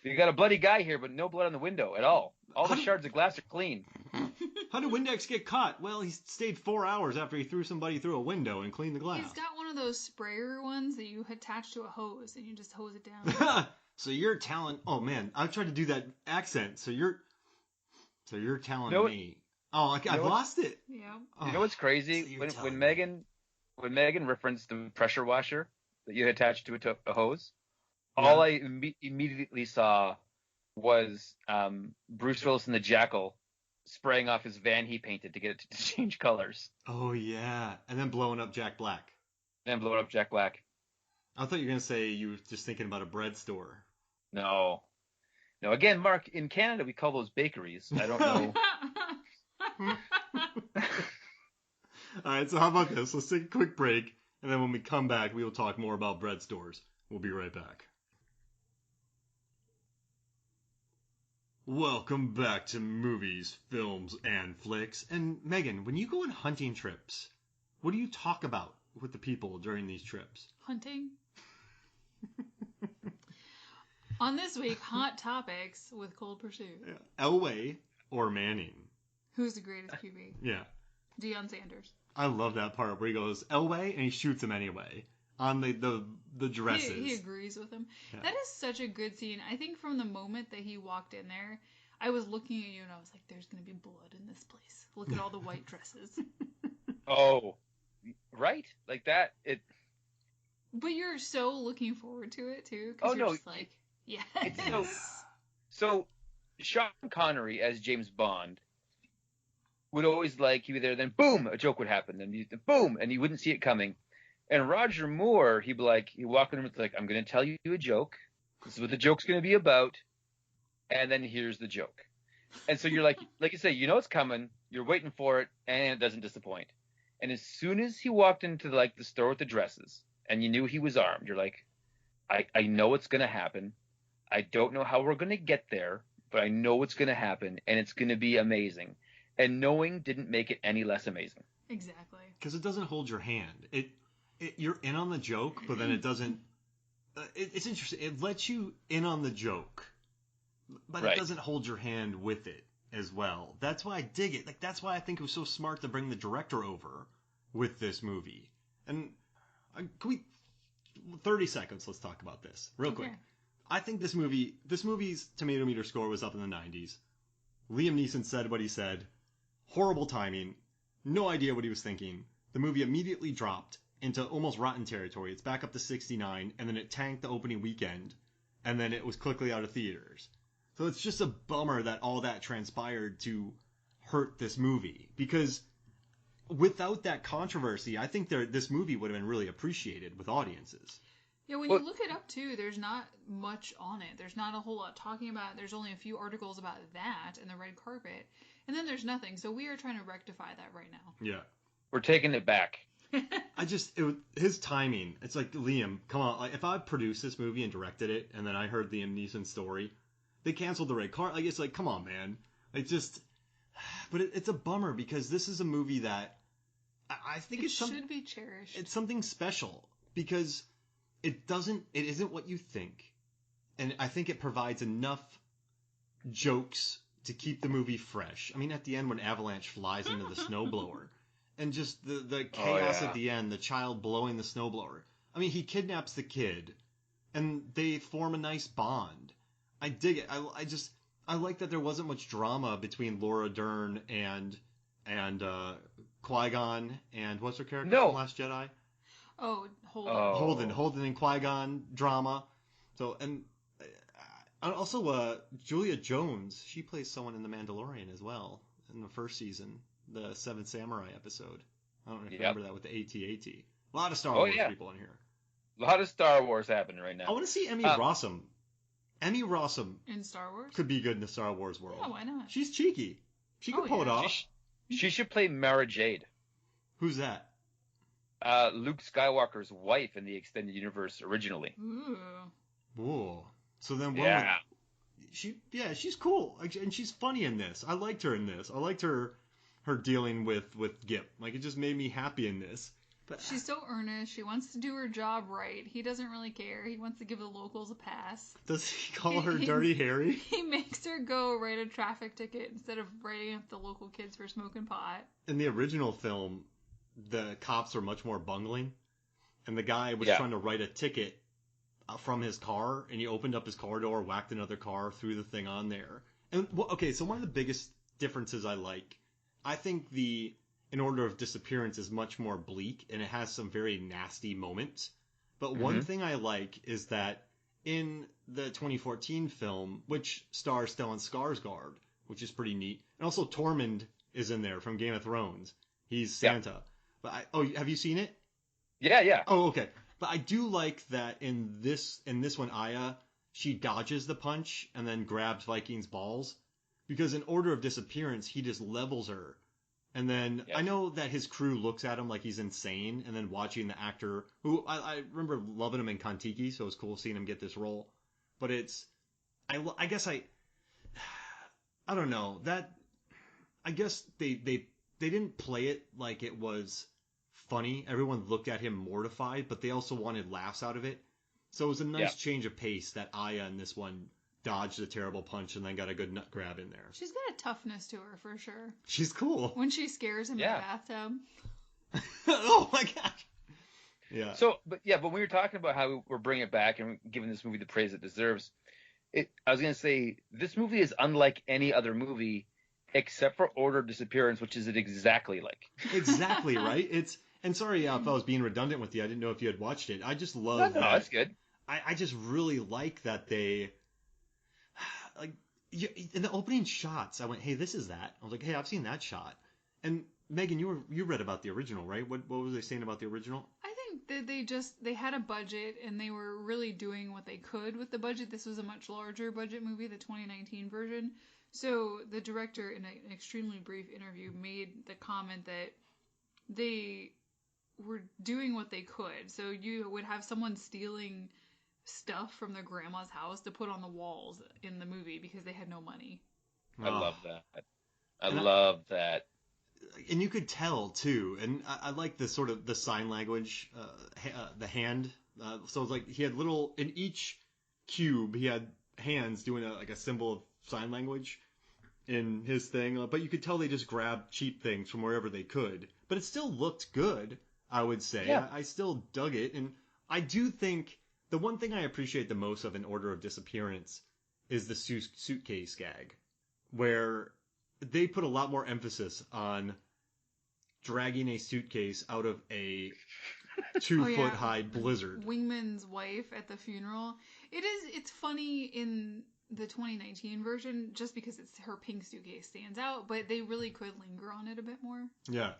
You got a bloody guy here, but no blood on the window at all. All the shards of glass are clean. How did Windex get caught? Well, he stayed 4 hours after he threw somebody through a window and cleaned the glass. He's got one of those sprayer ones that you attach to a hose and you just hose it down. So you're telling... Oh, man. I tried to do that accent. So you're telling me... Oh, I've lost it. Yeah. You know what's crazy? So when Megan referenced the pressure washer that you attached to a hose, all I immediately saw was Bruce Willis and the Jackal spraying off his van he painted to get it to change colors. Oh, yeah. And then blowing up Jack Black. I thought you were going to say you were just thinking about a bread store. No. Again, Mark, in Canada, we call those bakeries. I don't know. All right, so how about this? Let's take a quick break, and then when we come back, we will talk more about bread stores. We'll be right back. Welcome back to Movies, Films, and Flicks. And Megan, when you go on hunting trips, what do you talk about with the people during these trips? Hunting. On this week, Hot Topics with Cold Pursuit. Yeah. Elway or Manning? Who's the greatest QB? Yeah. Deion Sanders. I love that part where he goes Elway and he shoots him anyway on the dresses. He agrees with him. Yeah. That is such a good scene. I think from the moment that he walked in there, I was looking at you and I was like, there's going to be blood in this place. Look at all the white dresses. Oh, right? Like that. But you're so looking forward to it too. Oh, you're just like, yes. So Sean Connery as James Bond would always he'd be there, then boom, a joke would happen, then boom, and you wouldn't see it coming. And Roger Moore, he'd walk in and I'm going to tell you a joke. This is what the joke's going to be about. And then here's the joke. And so you're like you say, it's coming, you're waiting for it, and it doesn't disappoint. And as soon as he walked into the store with the dresses, and you knew he was armed, you're like, I know it's going to happen. I don't know how we're going to get there, but I know it's going to happen, and it's going to be amazing. And knowing didn't make it any less amazing. Exactly. Because it doesn't hold your hand. you're in on the joke, but then it doesn't. It's interesting. It lets you in on the joke, but it doesn't hold your hand with it as well. That's why I dig it. Like, that's why I think it was so smart to bring the director over with this movie. And can we 30 seconds? Let's talk about this real quick. I think this movie's tomato meter score was up in the 90s. Liam Neeson said what he said. Horrible timing. No idea what he was thinking. The movie immediately dropped into almost rotten territory. It's back up to 69, and then it tanked the opening weekend, and then it was quickly out of theaters. So it's just a bummer that all that transpired to hurt this movie, because without that controversy, I think this movie would have been really appreciated with audiences. Yeah, when you look it up, too, there's not much on it. There's not a whole lot talking about it. There's only a few articles about that and the red carpet, and then there's nothing. So we are trying to rectify that right now. Yeah. We're taking it back. His timing, it's like, Liam, come on. Like, if I produced this movie and directed it, and then I heard Liam Neeson's story, they canceled the red carpet. Like, it's like, come on, man. Like, just, but it's a bummer, because this is a movie that I think it should be cherished. It's something special, because it isn't what you think. And I think it provides enough jokes to keep the movie fresh. I mean, at the end when Avalanche flies into the snowblower, and just the chaos at the end, the child blowing the snowblower. I mean, he kidnaps the kid, and they form a nice bond. I dig it. I like that there wasn't much drama between Laura Dern and Qui-Gon and what's her character from Last Jedi? Oh, Holden. Holden and Qui-Gon drama. So, and also Julia Jones, she plays someone in The Mandalorian as well in the first season, the Seventh Samurai episode. I don't know if you remember that with the AT-AT. A lot of Star Wars people in here. A lot of Star Wars happening right now. I want to see Emmy Rossum. Emmy Rossum in Star Wars could be good in the Star Wars world. Yeah, why not? She's cheeky. She can pull it off. She should play Mara Jade. Who's that? Luke Skywalker's wife in the extended universe originally. Ooh. So then she's cool. And she's funny in this. I liked her in this. I liked her dealing with Gip. Like, it just made me happy in this. But she's so earnest. She wants to do her job right. He doesn't really care. He wants to give the locals a pass. Does he call her Dirty Harry? He makes her go write a traffic ticket instead of writing up the local kids for smoking pot. In the original film, the cops were much more bungling, and the guy was trying to write a ticket from his car, and he opened up his car door, whacked another car, threw the thing on there. And so one of the biggest differences I think the In Order of Disappearance is much more bleak, and it has some very nasty moments. But one thing I like is that in the 2014 film, which stars Stellan Skarsgård, which is pretty neat, and also Tormund is in there from Game of Thrones. He's Santa. But have you seen it? Yeah. Oh, okay. But I do like that in this one, Aya, she dodges the punch and then grabs Viking's balls, because in Order of Disappearance, he just levels her. And then I know that his crew looks at him like he's insane, and then watching the actor, who I remember loving him in Kon-Tiki, so it was cool seeing him get this role. But I guess I don't know, that I guess they didn't play it like it was funny. Everyone looked at him mortified, but they also wanted laughs out of it. So it was a nice change of pace that Aya in this one dodged a terrible punch and then got a good nut grab in there. She's got a toughness to her, for sure. She's cool. When she scares him in the bathtub. Oh my gosh. Yeah. So, but when we were talking about how we're bringing it back and giving this movie the praise it deserves, I was going to say, this movie is unlike any other movie except for Order of Disappearance, which is it exactly like. Exactly, right? And sorry if I was being redundant with you. I didn't know if you had watched it. I just love that. No, that's good. I just really like that they, like, in the opening shots, I went, hey, this is that. I was like, hey, I've seen that shot. And Megan, you read about the original, right? What was they saying about the original? I think that they had a budget, and they were really doing what they could with the budget. This was a much larger budget movie, the 2019 version. So the director, in an extremely brief interview, made the comment that they were doing what they could. So you would have someone stealing stuff from their grandma's house to put on the walls in the movie because they had no money. I love that. I love that. and you could tell too, and I like the sort of the sign language, the hand. So it's like he had little in each cube. He had hands doing like a symbol of sign language in his thing. But you could tell they just grabbed cheap things from wherever they could. But it still looked good, I would say. Yeah. I still dug it, and I do think the one thing I appreciate the most of An Order of Disappearance is the suitcase gag, where they put a lot more emphasis on dragging a suitcase out of a 2-foot high blizzard. Wingman's wife at the funeral. It's funny in the 2019 version just because it's her pink suitcase stands out, but they really could linger on it a bit more. Yeah.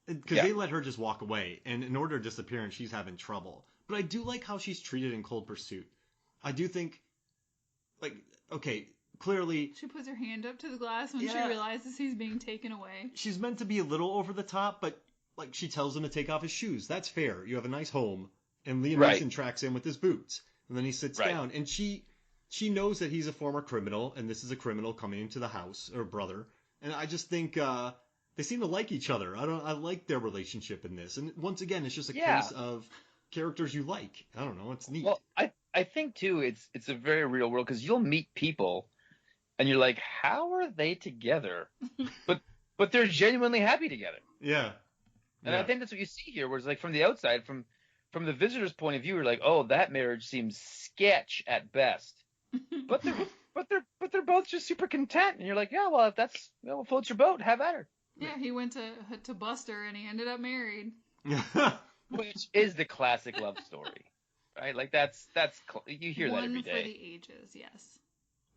Because they let her just walk away, and In Order of Disappearance, she's having trouble. But I do like how she's treated in Cold Pursuit. I do think, like, okay, clearly... She puts her hand up to the glass when she realizes he's being taken away. She's meant to be a little over the top, but, like, she tells him to take off his shoes. That's fair. You have a nice home. And Liam Neeson tracks in with his boots. And then he sits down. And she knows that he's a former criminal, and this is a criminal coming into the house, or brother. And I just think they seem to like each other. I like their relationship in this. And once again, it's just a case of characters you like. I don't know. It's neat. Well, I think, too, it's a very real world, because you'll meet people, and you're like, how are they together? but they're genuinely happy together. Yeah. And I think that's what you see here, where it's like from the outside, from the visitor's point of view, you're like, oh, that marriage seems sketch at best. But they're both just super content, and you're like, yeah, well, if that's floats your boat, have at her. Yeah, he went to Buster, and he ended up married. Which is the classic love story, right? Like that's you hear that every day. One for the ages, yes.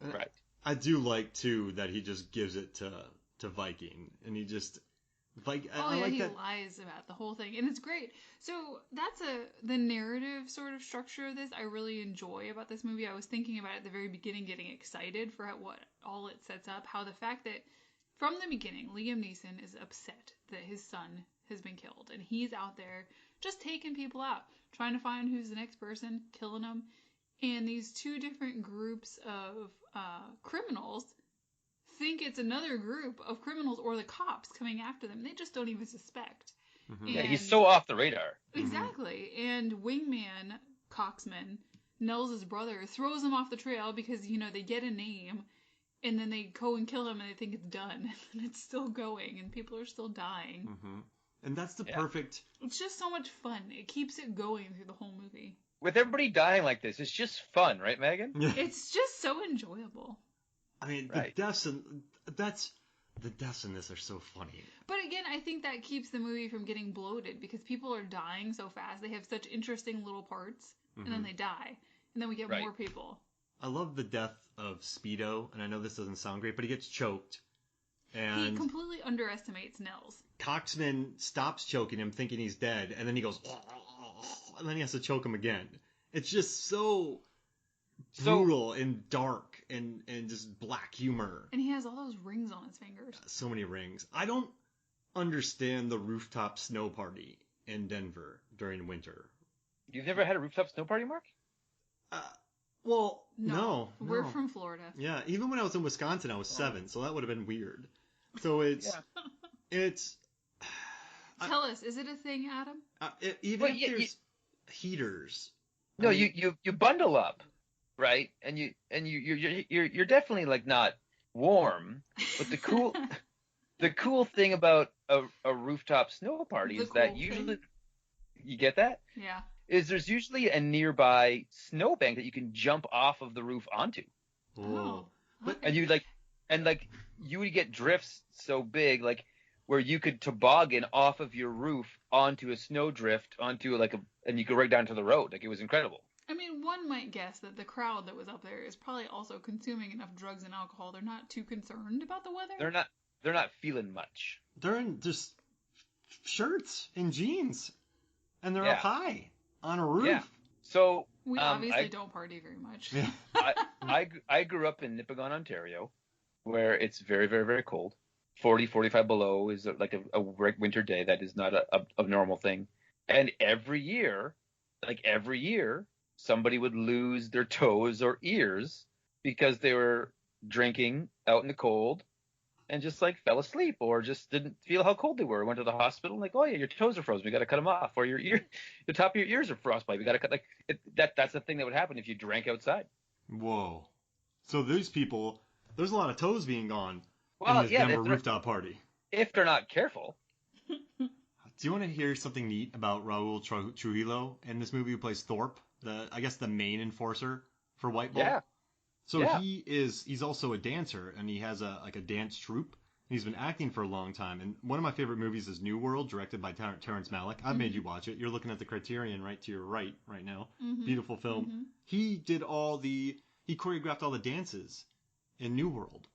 Right. I do like too that he just gives it to Viking, and he just like I like he that. lies about the whole thing, and it's great. So that's the narrative sort of structure of this I really enjoy about this movie. I was thinking about it at the very beginning, getting excited for what all it sets up. How the fact that from the beginning, Liam Neeson is upset that his son has been killed, and he's out there just taking people out, trying to find who's the next person, killing them. And these two different groups of criminals think it's another group of criminals or the cops coming after them. They just don't even suspect. Mm-hmm. Yeah, he's so off the radar. Exactly. And Wingman, Coxman, Nels' brother, throws him off the trail because, they get a name, and then they go and kill him, and they think it's done. And it's still going, and people are still dying. Mm-hmm. And that's the perfect... It's just so much fun. It keeps it going through the whole movie. With everybody dying like this, it's just fun, right, Megan? Yeah. It's just so enjoyable. I mean, the deaths in this are so funny. But again, I think that keeps the movie from getting bloated because people are dying so fast. They have such interesting little parts, and then they die. And then we get more people. I love the death of Speedo, and I know this doesn't sound great, but he gets choked. And he completely underestimates Nels. Coxman stops choking him, thinking he's dead, and then he goes, and then he has to choke him again. It's just so brutal and dark and just black humor. And he has all those rings on his fingers. So many rings. I don't understand the rooftop snow party in Denver during winter. You've never had a rooftop snow party, Mark? Well, no. We're from Florida. Yeah, even when I was in Wisconsin, I was 7, so that would have been weird. So it's... Tell us, is it a thing, Adam? Even if there's heaters. No, you bundle up, right? And you're definitely like not warm, but the cool thing about a rooftop snow party is that usually you get that? Yeah. Is there's usually a nearby snowbank that you can jump off of the roof onto. Oh. But and you would get drifts so big like where you could toboggan off of your roof onto a snowdrift onto and you go right down to the road. Like it was incredible. I mean, one might guess that the crowd that was up there is probably also consuming enough drugs and alcohol. They're not too concerned about the weather. They're not feeling much. They're in just shirts and jeans, and they're up high on a roof. Yeah. So we obviously don't party very much. Yeah. I grew up in Nipigon, Ontario, where it's very, very, very cold. 40, 45 below is like a winter day. That is not a normal thing. And every year, somebody would lose their toes or ears because they were drinking out in the cold and just like fell asleep or just didn't feel how cold they were. Went to the hospital, like, oh yeah, your toes are frozen. We got to cut them off. Or your ear, the top of your ears are frostbite. We got to cut that's the thing that would happen if you drank outside. Whoa. So these people, there's a lot of toes being gone in Well, this yeah, Denver rooftop party. if they're not careful. Do you want to hear something neat about Raul Trujillo in this movie who plays Thorpe, I guess the main enforcer for White Bull? Yeah. So Yeah. he's also a dancer, and he has a dance troupe. He's been acting for a long time, and one of my favorite movies is New World, directed by Terrence Malick. I've made you watch it. You're looking at the Criterion right to your right now. Beautiful film. He choreographed all the dances in New World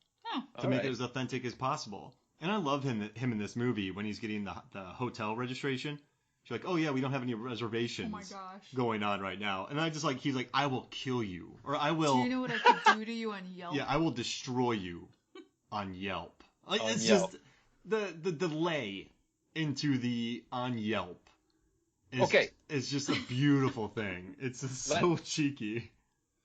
to make it as authentic as possible. And I love him in this movie when he's getting the hotel registration. She's like, oh yeah, we don't have any reservations going on right now. And he's like, I will kill you. Or I will. Do you know what I could do to you on Yelp? Yeah, I will destroy you on Yelp. Like, On it's Yelp. just the delay into the on Yelp is just a beautiful thing. It's just so cheeky.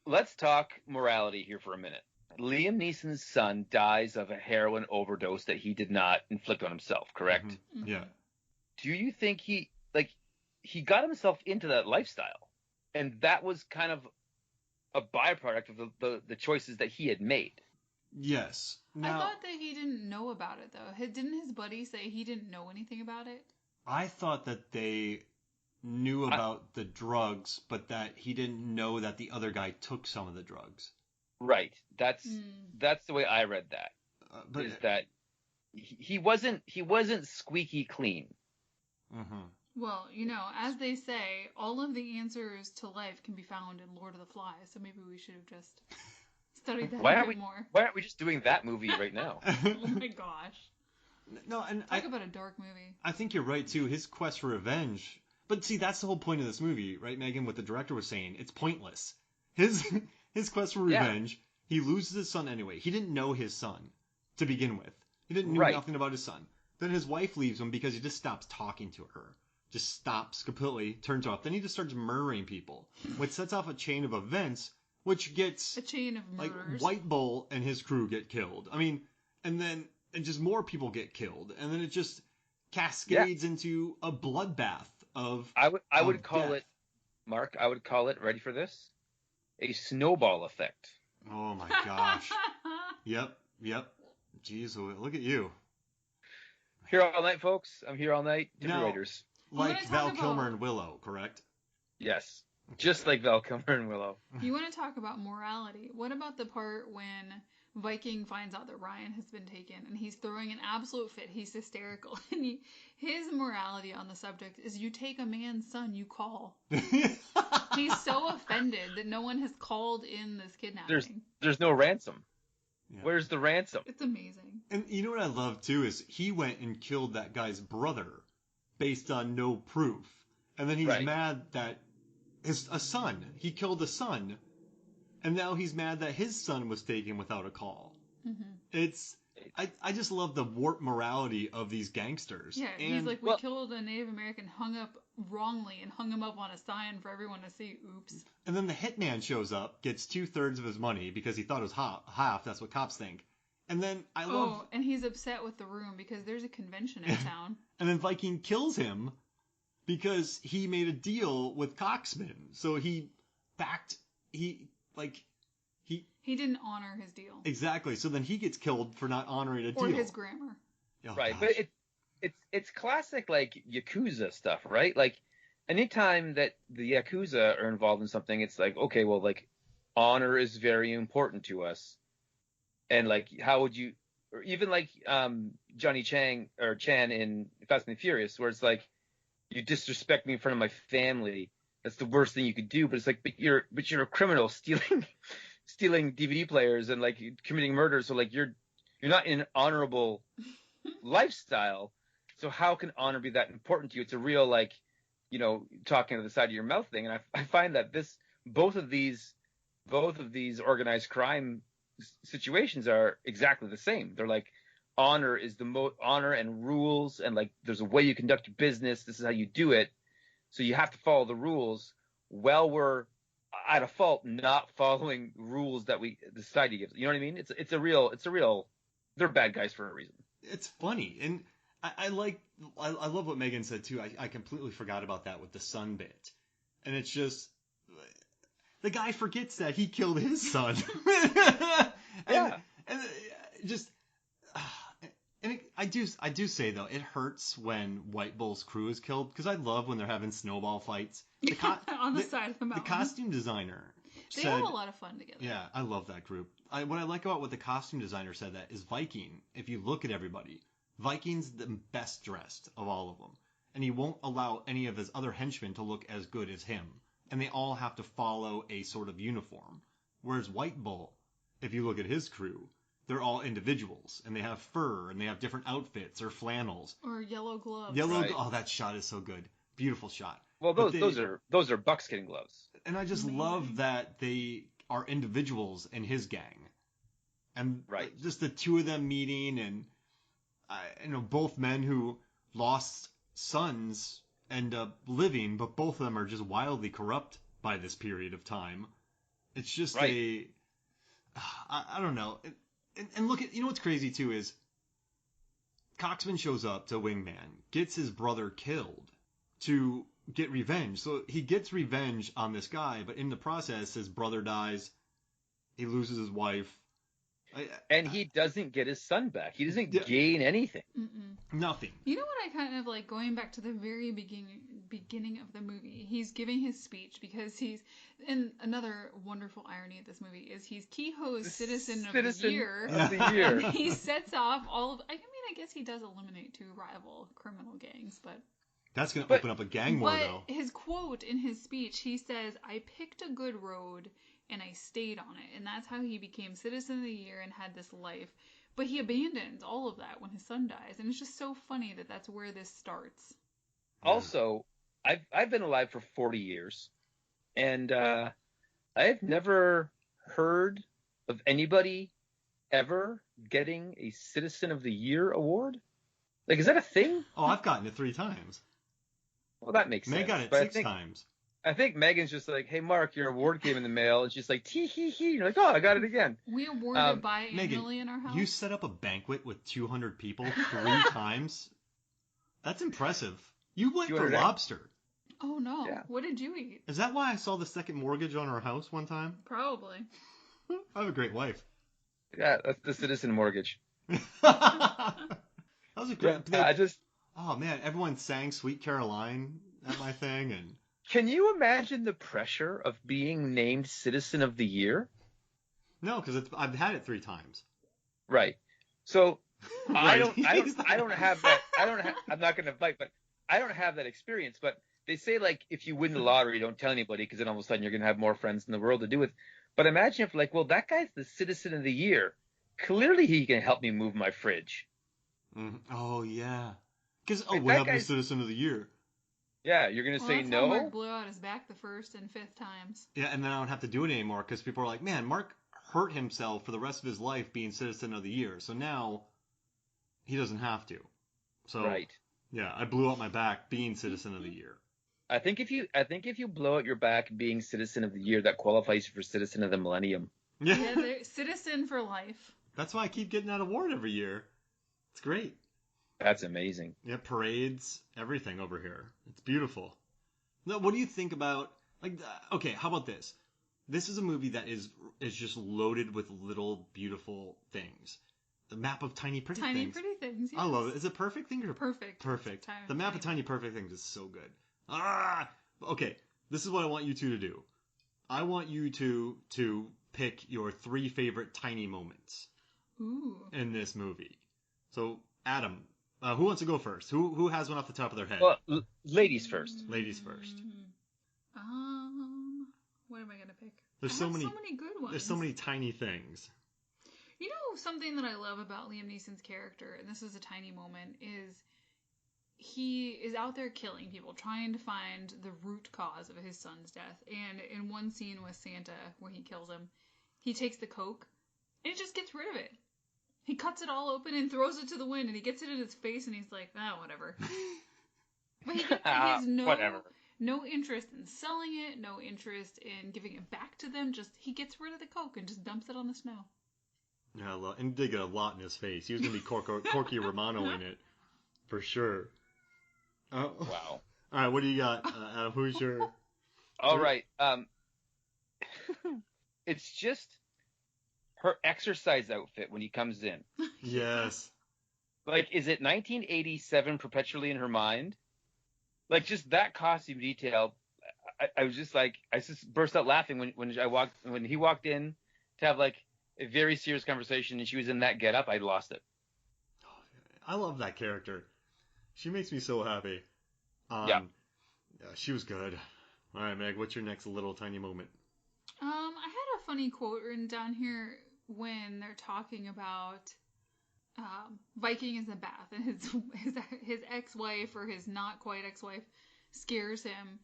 Let's talk morality here for a minute. Liam Neeson's son dies of a heroin overdose that he did not inflict on himself, correct? Mm-hmm. Yeah. Do you think he got himself into that lifestyle, and that was kind of a byproduct of the choices that he had made? Yes. Now, I thought that he didn't know about it, though. Didn't his buddy say he didn't know anything about it? I thought that they knew about the drugs, but that he didn't know that the other guy took some of the drugs. Right. That's the way I read that. Is that he wasn't squeaky clean. Mm-hmm. Well, as they say, all of the answers to life can be found in Lord of the Flies, so maybe we should have just studied that a bit more. Why aren't we just doing that movie right now? Oh my gosh. No, and Talk about a dark movie. I think you're right too. His quest for revenge. But see, that's the whole point of this movie, right, Megan? What the director was saying, it's pointless. His quest for revenge. He loses his son anyway. He didn't know his son to begin with. He didn't know nothing about his son. Then his wife leaves him because he just stops talking to her. Just stops completely, turns off. Then he just starts murdering people, which sets off a chain of events, which gets a chain of murders. Like White Bull and his crew get killed. I mean, and just more people get killed, and then it just cascades into a bloodbath of. I would call it, Mark. I would call it. Ready for this? A snowball effect. Oh my gosh. Yep. Jeez, look at you. Here all night, folks. I'm here all night. Defibrillators. Like Val Kilmer and Willow, correct? Yes. Just like Val Kilmer and Willow. You want to talk about morality. What about the part when Viking finds out that Ryan has been taken and he's throwing an absolute fit? He's hysterical. And his morality on the subject is you take a man's son, you call. He's so offended that no one has called in this kidnapping. There's no ransom. Yeah. Where's the ransom? It's amazing. And you know what I love too is he went and killed that guy's brother based on no proof. And then he's mad that a son. He killed a son. And now he's mad that his son was taken without a call. Mm-hmm. I just love the warped morality of these gangsters. Yeah, he's like, we killed a Native American, hung up wrongly, and hung him up on a sign for everyone to see. Oops. And then the hitman shows up, gets 2/3 of his money because he thought it was half. That's what cops think. And then and he's upset with the room because there's a convention in town. And then Viking kills him because he made a deal with Coxman. So he didn't honor his deal. Exactly. So then he gets killed for not honoring a deal. Or his grammar. Oh, right. gosh. But it's classic like Yakuza stuff, right? Like anytime that the Yakuza are involved in something, it's like, okay, well, like honor is very important to us. And like, how would you, or even like Johnny Chan in Fast and the Furious, where it's like, you disrespect me in front of my family. That's the worst thing you could do. But it's like, but you're a criminal stealing DVD players and like committing murder. So like you're not in an honorable lifestyle. So how can honor be that important to you? It's a real like, talking to the side of your mouth thing. And I find that both of these organized crime situations are exactly the same. They're like, honor is honor and rules, and like there's a way you conduct your business. This is how you do it. So you have to follow the rules. Well, we're at a fault not following rules that the society gives. You know what I mean? It's a real they're bad guys for a reason. It's funny, and I love what Megan said too. I completely forgot about that with the son bit, and it's just the guy forgets that he killed his son. Yeah. And just and I do say though, it hurts when White Bull's crew is killed, because I love when they're having snowball fights on the side of the mountain. The costume designer they said, have a lot of fun together. Yeah, I love that group. What I like about what the costume designer said that is Viking. If you look at everybody, Viking's the best dressed of all of them, and he won't allow any of his other henchmen to look as good as him, and they all have to follow a sort of uniform. Whereas White Bull, if you look at his crew, they're all individuals, and they have fur, and they have different outfits or flannels or yellow gloves. Right. Oh, that shot is so good. Beautiful shot. Well, those are buckskin gloves. And I just love that they are individuals in his gang, and right. just the two of them meeting, and both men who lost sons end up living, but both of them are just wildly corrupt by this period of time. It's just I don't know. And look at, what's crazy too is Coxman shows up to Wingman, gets his brother killed to get revenge. So he gets revenge on this guy, but in the process, his brother dies. He loses his wife. And he doesn't get his son back. He doesn't gain anything. Nothing. You know what I kind of like, going back to the very beginning of the movie, he's giving his speech because and another wonderful irony of this movie is he's Kehoe's Citizen of the Year. And he sets off all of, I guess he does eliminate 2 rival criminal gangs, but that's going to open up a gang war, though. His quote in his speech, he says, "I picked a good road and I stayed on it." And that's how he became Citizen of the Year and had this life. But he abandons all of that when his son dies. And it's just so funny that that's where this starts. Also, I've been alive for 40 years. And I've never heard of anybody ever getting a Citizen of the Year award. Like, is that a thing? Oh, I've gotten it 3 times. Well, that makes sense. Meg got it 6 times. I think Megan's just like, "Hey, Mark, your award came in the mail." And she's like, "Tee hee hee." You're like, "Oh, I got it again." We awarded biannually Megan, in our house. You set up a banquet with 200 people 3 times? That's impressive. You went for lobster. Oh, no. Yeah. What did you eat? Is that why I saw the second mortgage on our house one time? Probably. I have a great wife. Yeah, that's the Citizen mortgage. That was a great... Yeah, oh, man, everyone sang Sweet Caroline at my thing, and... Can you imagine the pressure of being named Citizen of the Year? No, because I've had it 3 times. Right. So Right. I don't have that. I'm not going to fight, but I don't have that experience. But they say, like, if you win the lottery, don't tell anybody, because then all of a sudden you're going to have more friends in the world to do it. But imagine if, like, well, that guy's the Citizen of the Year. Clearly he can help me move my fridge. Mm-hmm. Oh, yeah. Because, Like, what happened to Citizen of the Year? Yeah, you're going to say that's no? Mark blew out his back the 1st and 5th times. Yeah, and then I don't have to do it anymore, because people are like, man, Mark hurt himself for the rest of his life being Citizen of the Year, so now he doesn't have to. So, right. Yeah, I blew out my back being Citizen of the Year. I think if you blow out your back being Citizen of the Year, that qualifies you for Citizen of the Millennium. Yeah, Citizen for life. That's why I keep getting that award every year. It's great. That's amazing. Yeah, parades, everything over here. It's beautiful. Now, what do you think about, like, okay, how about this? This is a movie that is just loaded with little beautiful things. The map of tiny pretty things. Tiny pretty things, yes. I love it. Is it perfect thing or perfect? Perfect. The map of tiny perfect things is so good. Okay, this is what I want you two to do. I want you two to pick your 3 favorite tiny moments in this movie. So, Adam, who wants to go first? Who has one off the top of their head? Well, ladies first. Ladies first. What am I gonna pick? There's so many good ones. There's so many tiny things. You know, something that I love about Liam Neeson's character, and this is a tiny moment, is he is out there killing people, trying to find the root cause of his son's death. And in one scene with Santa, where he kills him, he takes the Coke, and he just gets rid of it. He cuts it all open and throws it to the wind, and he gets it in his face, and he's like, whatever. But he has no interest in selling it, no interest in giving it back to them. Just, he gets rid of the Coke and just dumps it on the snow. Yeah, and did get a lot in his face. He was gonna be Corky Romano in it, for sure. Wow. All right, what do you got, Adam? Who's your? All right. It's just her exercise outfit when he comes in. Yes. Like, is it 1987 perpetually in her mind? Like, just that costume detail. I was just like, I just burst out laughing when he walked in to have like a very serious conversation, and she was in that getup. I lost it. I love that character. She makes me so happy. Yeah, she was good. All right, Meg, what's your next little tiny moment? I had a funny quote written down here when they're talking about Viking is in the bath, and his ex-wife, or his not quite ex-wife, scares him,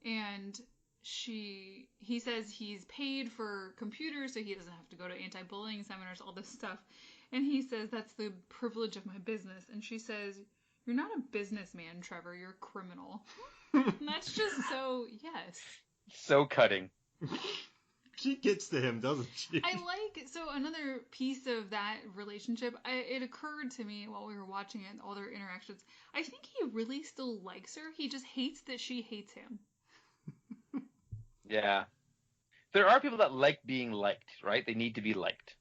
and he says he's paid for computers so he doesn't have to go to anti-bullying seminars, all this stuff, and he says that's the privilege of my business, and she says, you're not a businessman, Trevor, you're a criminal. And that's just so, yes. so cutting. She gets to him, doesn't she? So another piece of that relationship, it occurred to me while we were watching it, all their interactions, I think he really still likes her, he just hates that she hates him. Yeah. There are people that like being liked, right? They need to be liked.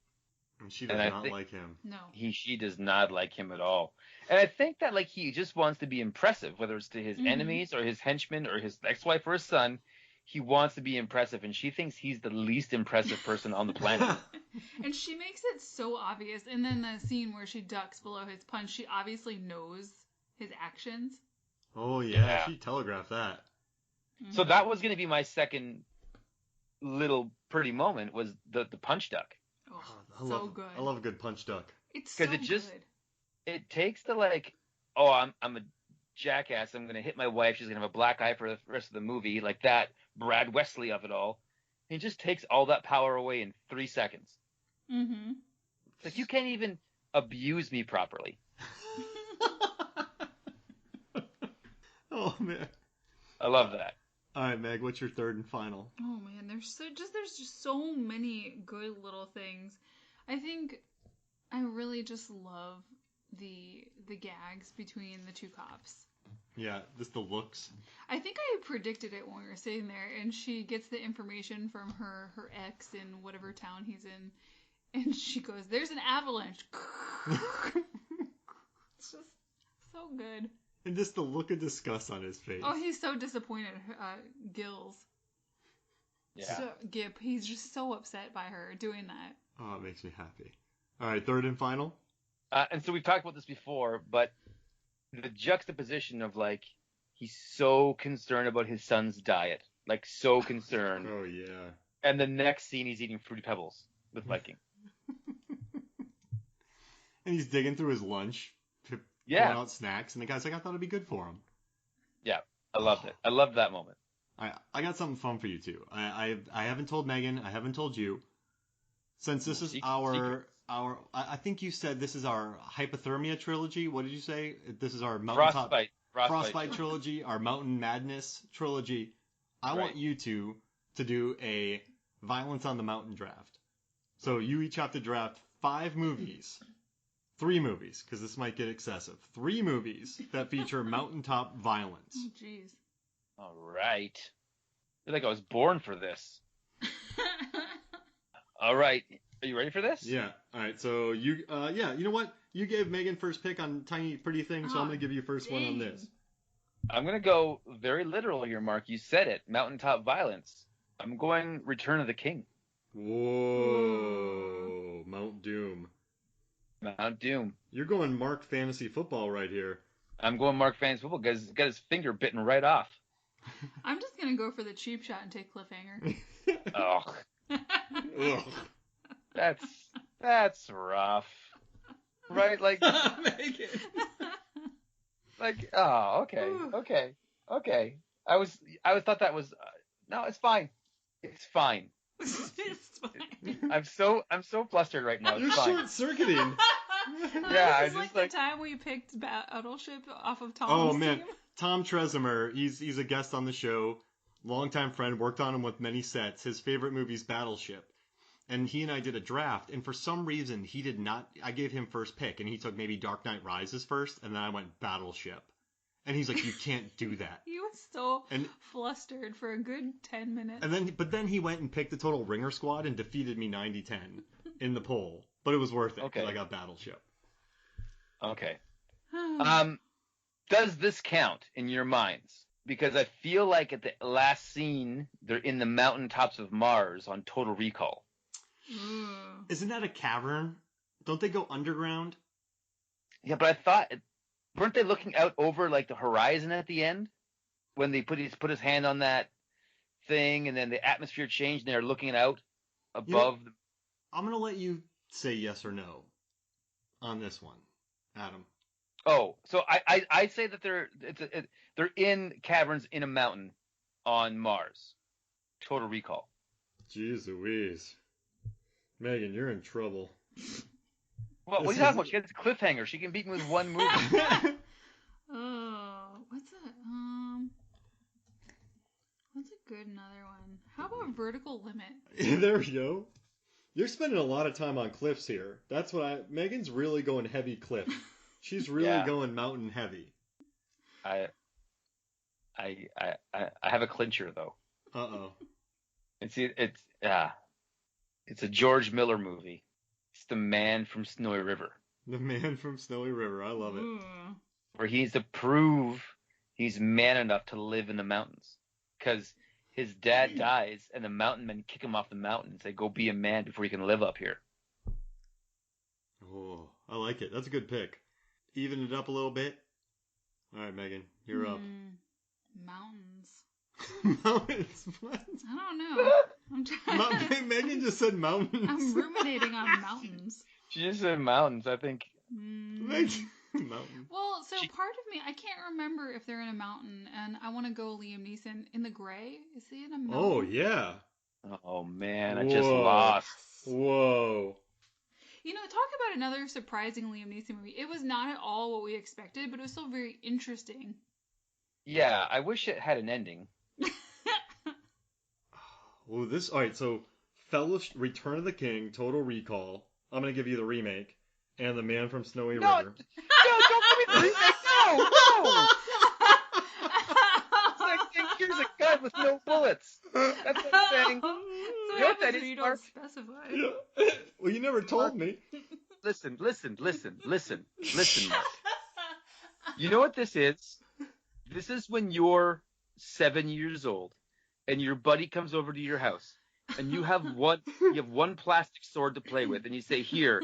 And she does not like him. No. She does not like him at all. And I think that, like, he just wants to be impressive, whether it's to his enemies or his henchmen or his ex-wife or his son. He wants to be impressive, and she thinks he's the least impressive person on the planet. And she makes it so obvious. And then the scene where she ducks below his punch, she obviously knows his actions. Oh, yeah. She telegraphed that. So that was going to be my second little pretty moment, was the punch duck. Oh, good. I love a good punch duck. It's so good. It takes the, like, oh, I'm a jackass, I'm going to hit my wife, she's going to have a black eye for the rest of the movie, like that Brad Wesley of it all. He just takes all that power away in 3 seconds. Mm-hmm. It's like, you can't even abuse me properly. Oh, man. I love that. All right, Meg, what's your third and final? Oh, man, there's just so many good little things. I think I really just love the gags between the two cops. Yeah, just the looks. I think I predicted it when we were sitting there, and she gets the information from her ex in whatever town he's in, and she goes, "There's an avalanche." It's just so good. And just the look of disgust on his face. Oh, he's so disappointed. Gills. Yeah. So, Gip, he's just so upset by her doing that. Oh, it makes me happy. All right, third and final? And so we've talked about this before, but the juxtaposition of, like, he's so concerned about his son's diet. Like, so concerned. Oh, yeah. And the next scene, he's eating Fruity Pebbles with Viking. And he's digging through his lunch. Pulling out snacks, and the guy's like, I thought it'd be good for him. Yeah, I loved it. I loved that moment. I got something fun for you, too. I haven't told Megan, I haven't told you. Since this is our I think you said this is our hypothermia trilogy. What did you say? This is our Frostbite trilogy, our Mountain Madness trilogy. I want you two to do a Violence on the Mountain draft. So you each have to draft 5 movies. 3 movies, because this might get excessive. 3 movies that feature mountaintop violence. Oh, jeez. All right. I feel like I was born for this. All right. Are you ready for this? Yeah. All right. So you know what? You gave Megan first pick on Tiny Pretty Thing, so I'm going to give you first one on this. I'm going to go very literal here, Mark. You said it. Mountaintop violence. I'm going Return of the King. Whoa. Mount Doom. Mount Doom. You're going Mark Fantasy Football right here. I'm going Mark Fantasy Football because he's got his finger bitten right off. I'm just going to go for the cheap shot and take Cliffhanger. Ugh. That's rough. Right? Like, like, oh, okay. I thought that was, no, it's fine. It's fine. It's fine. I'm so flustered right now. You're short-circuiting. Yeah, it's like the time we picked Battleship off of Tom's Oh, man. team. Tom Trezemer, he's a guest on the show, longtime friend, worked on him with many sets. His favorite movie is Battleship. and he and I did a draft, and for some reason he did not. I gave him first pick, and he took maybe Dark Knight Rises first, and then I went Battleship. And he's like, you can't do that. He was so flustered for a good 10 minutes. But then he went and picked the total Ringer Squad and defeated me 90-10 in the poll. But it was worth it because I got Battleship. Okay. Does this count in your minds? Because I feel like at the last scene, they're in the mountaintops of Mars on Total Recall. Isn't that a cavern? Don't they go underground? Yeah, but I thought... Weren't they looking out over like the horizon at the end when they put his hand on that thing and then the atmosphere changed and they're looking out above? I'm gonna let you say yes or no on this one, Adam. Oh, so I say that they're in caverns in a mountain on Mars. Total Recall. Jeez Louise, Megan, you're in trouble. What are you talking about? She has a cliffhanger. She can beat me with one movie. Oh, what's that? What's a good another one? How about Vertical Limit? There we go. You're spending a lot of time on cliffs here. That's what Megan's really going heavy cliff. She's really going mountain heavy. I have a clincher though. Uh-oh. It's a George Miller movie. It's The Man from Snowy River. The Man from Snowy River. I love it. Where he needs to prove he's man enough to live in the mountains. Because his dad dies and the mountain men kick him off the mountain and say, go be a man before you can live up here. Oh, I like it. That's a good pick. Even it up a little bit. All right, Megan, you're up. Mountains. Mountains? What? I don't know. I'm trying. Megan just said mountains. I'm ruminating on mountains. She just said mountains, I think. Mountains. Well, so part of me, I can't remember if they're in a mountain, and I want to go Liam Neeson. In The Gray? Is he in a mountain? Oh, yeah. Oh, man, I just lost. Whoa. You know, talk about another surprising Liam Neeson movie. It was not at all what we expected, but it was still very interesting. Yeah, I wish it had an ending. Well, all right, so Return of the King, Total Recall. I'm going to give you the remake. And The Man from Snowy River. No, don't give me the remake. No. It's like here's a gun with no bullets. That's what I'm saying. So you know what that is, you Mark? don't specify. Yeah. Well, you never told me. Listen, Mark. You know what this is? This is when you're 7 years old and your buddy comes over to your house and you have one plastic sword to play with and you say, here,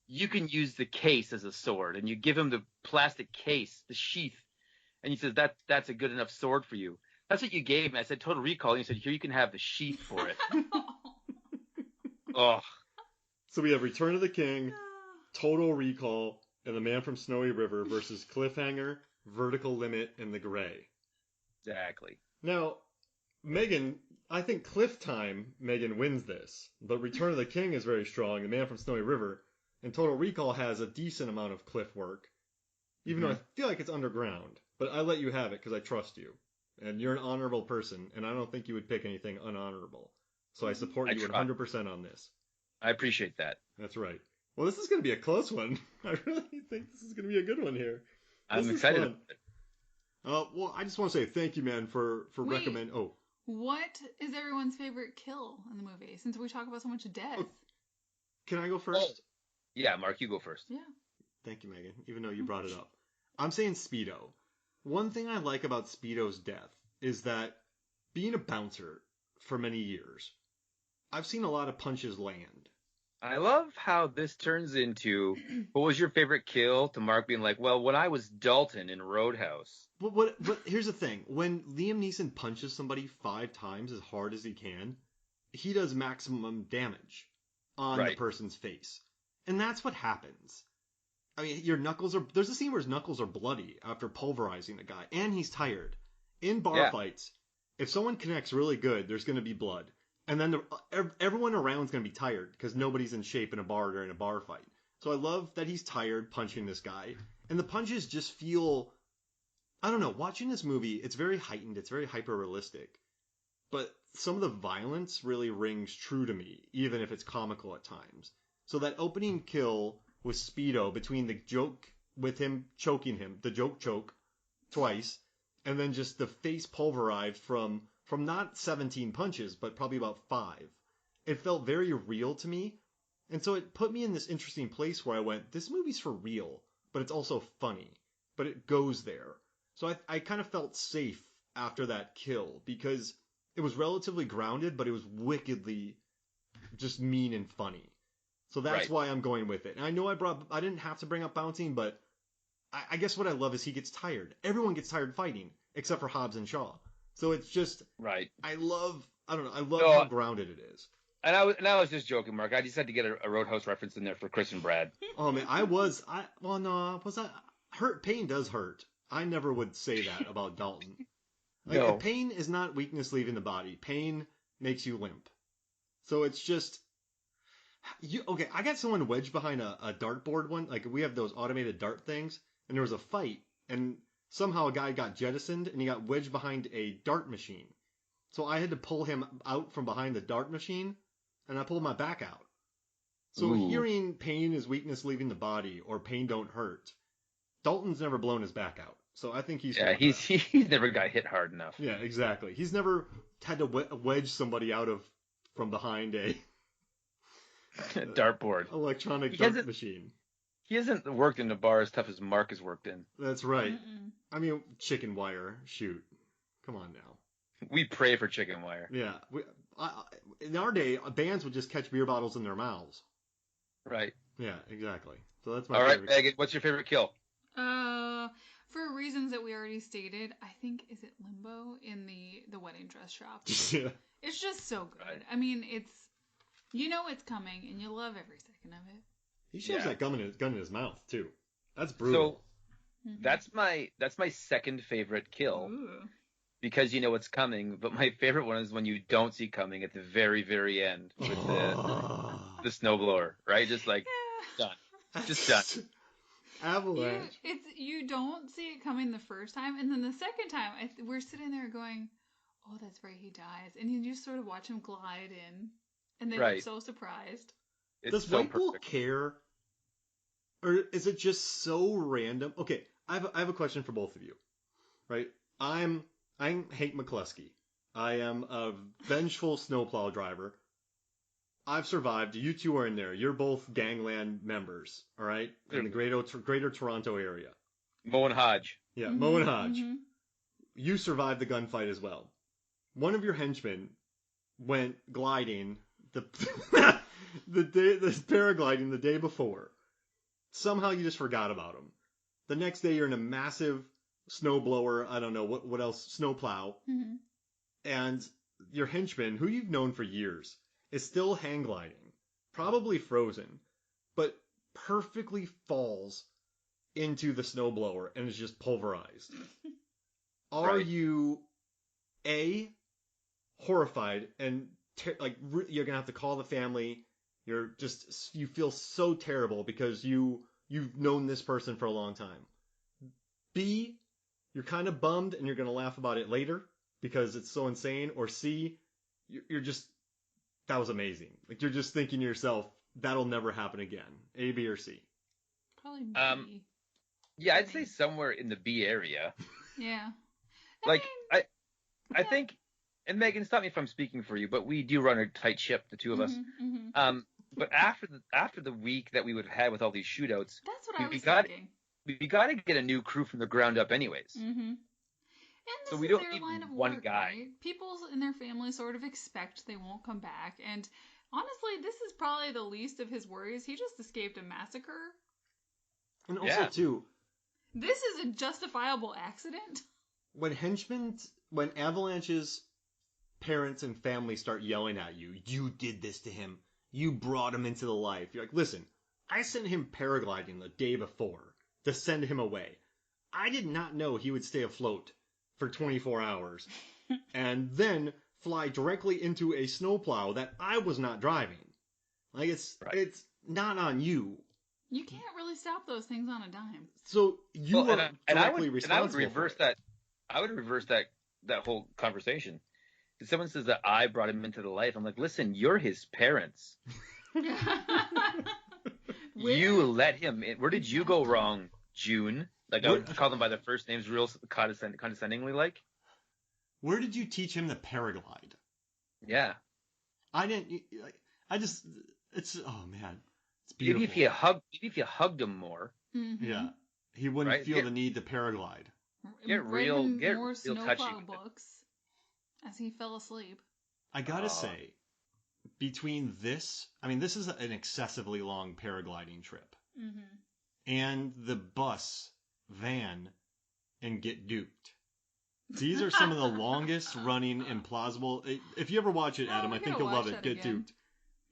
you can use the case as a sword, and you give him the plastic case, the sheath, and he says that's a good enough sword for you. That's what you gave me. I said Total Recall, and he said, here, you can have the sheath for it. Oh. So we have Return of the King, Total Recall, and The Man from Snowy River versus Cliffhanger, Vertical Limit, and The Gray. Exactly. Now, Megan, I think Cliff Time, Megan wins this, but Return of the King is very strong. The Man from Snowy River and Total Recall has a decent amount of cliff work, even though I feel like it's underground. But I let you have it because I trust you, and you're an honorable person, and I don't think you would pick anything unhonorable. So I support you 100% on this. I appreciate that. That's right. Well, this is going to be a close one. I really think this is going to be a good one here. I'm excited about it. Well, I just want to say thank you, man, for recommending. Oh. What is everyone's favorite kill in the movie? Since we talk about so much death. Oh, can I go first? Yeah, Mark, you go first. Yeah. Thank you, Megan, even though you brought it up. I'm saying Speedo. One thing I like about Speedo's death is that being a bouncer for many years, I've seen a lot of punches land. I love how this turns into, what was your favorite kill, to Mark being like, well, when I was Dalton in Roadhouse. But here's the thing. When Liam Neeson punches somebody 5 times as hard as he can, he does maximum damage on the person's face. And that's what happens. I mean, there's a scene where his knuckles are bloody after pulverizing a guy, and he's tired. In bar fights, if someone connects really good, there's going to be blood. And then everyone around is going to be tired because nobody's in shape in a bar during a bar fight. So I love that he's tired punching this guy. And the punches just feel, I don't know, watching this movie, it's very heightened, it's very hyper-realistic. But some of the violence really rings true to me, even if it's comical at times. So that opening kill with Speedo between the joke with him choking him, the joke choke twice, and then just the face pulverized from not 17 punches, but probably about 5. It felt very real to me. And so it put me in this interesting place where I went, this movie's for real, but it's also funny. But it goes there. So I kind of felt safe after that kill because it was relatively grounded, but it was wickedly just mean and funny. So that's why I'm going with it. And I know I didn't have to bring up bouncing, but I guess what I love is he gets tired. Everyone gets tired fighting, except for Hobbs and Shaw. So it's just, I love how grounded it is. And I was just joking, Mark. I just had to get a Roadhouse reference in there for Chris and Brad. Oh man, pain does hurt. I never would say that about Dalton. No. Pain is not weakness leaving the body. Pain makes you limp. So it's just, okay, I got someone wedged behind a dartboard one. Like, we have those automated dart things, and there was a fight, and somehow a guy got jettisoned, and he got wedged behind a dart machine. So I had to pull him out from behind the dart machine, and I pulled my back out. So hearing pain is weakness leaving the body, or pain don't hurt, Dalton's never blown his back out. So I think he's he's never got hit hard enough. Yeah, exactly. He's never had to wedge somebody out from behind a dartboard, electronic dart machine. He hasn't worked in a bar as tough as Mark has worked in. That's right. Mm-mm. I mean, chicken wire. Shoot, come on now. We pray for chicken wire. Yeah, in our day, bands would just catch beer bottles in their mouths. Right. Yeah, exactly. So that's my favorite. All right, Megan, kill. What's your favorite kill? For reasons that we already stated, I think, is it Limbo in the wedding dress shop? Yeah. It's just so good. Right. I mean, it's coming, and you love every second of it. He shoves that gun in his mouth too. That's brutal. So that's my second favorite kill. Ooh. Because you know it's coming, but my favorite one is when you don't see coming at the very, very end with the snowblower, right? Just like done, just done. Avalanche. You don't see it coming the first time, and then the second time we're sitting there going, "Oh, that's right, he dies," and you just sort of watch him glide in, and then you're so surprised. Does White Bull care, or is it just so random? Okay, I have a question for both of you, right? I'm Hank McCluskey. I am a vengeful snowplow driver. I've survived. You two are in there. You're both gangland members, all right? In the greater Toronto area. Mo and Hodge. Yeah, Mo and Hodge. Mm-hmm. You survived the gunfight as well. One of your henchmen went gliding the paragliding the day before. Somehow you just forgot about him. The next day you're in a massive snowblower, I don't know, what else, snowplow. Mm-hmm. And your henchman, who you've known for years, is still hang gliding, probably frozen, but perfectly falls into the snowblower and is just pulverized. Are you, A, horrified and you're gonna have to call the family? You feel so terrible because you've known this person for a long time. B, you're kind of bummed and you're gonna laugh about it later because it's so insane. Or C, you're just, that was amazing. Like, you're just thinking to yourself, that'll never happen again. A, B, or C? Probably B. Yeah, I'd say somewhere in the B area. Yeah. I think, and Megan, stop me if I'm speaking for you, but we do run a tight ship, the two of us. Mm-hmm. But after the week that we would have had with all these shootouts, that's what I was thinking. We got to get a new crew from the ground up, anyways. Mm-hmm. And so we don't need one guy. Right? People in their family sort of expect they won't come back, and honestly, this is probably the least of his worries. He just escaped a massacre. And also, too, this is a justifiable accident. When Avalanche's parents and family start yelling at you, you did this to him, you brought him into the life. You're like, listen, I sent him paragliding the day before to send him away. I did not know he would stay afloat for 24 hours and then fly directly into a snowplow that I was not driving. Like, it's not on you. You can't really stop those things on a dime. So you are directly responsible. And I would reverse that. I would reverse that whole conversation. someone says that I brought him into the life. I'm like, listen, you're his parents. You let him in. Where did you go wrong, June? Like, I would call them by their first names real condescendingly like. Where did you teach him the paraglide? Yeah. I didn't. I just. It's. Oh, man. It's beautiful. Maybe if you hugged him more. Mm-hmm. Yeah. He wouldn't feel the need to paraglide. Get real touchy. Books as he fell asleep. I gotta say, between this, I mean, this is an excessively long paragliding trip, and the bus, van, and Get Duped. These are some of the longest running implausible. If you ever watch it, Adam, I think you'll love it. Get Duped.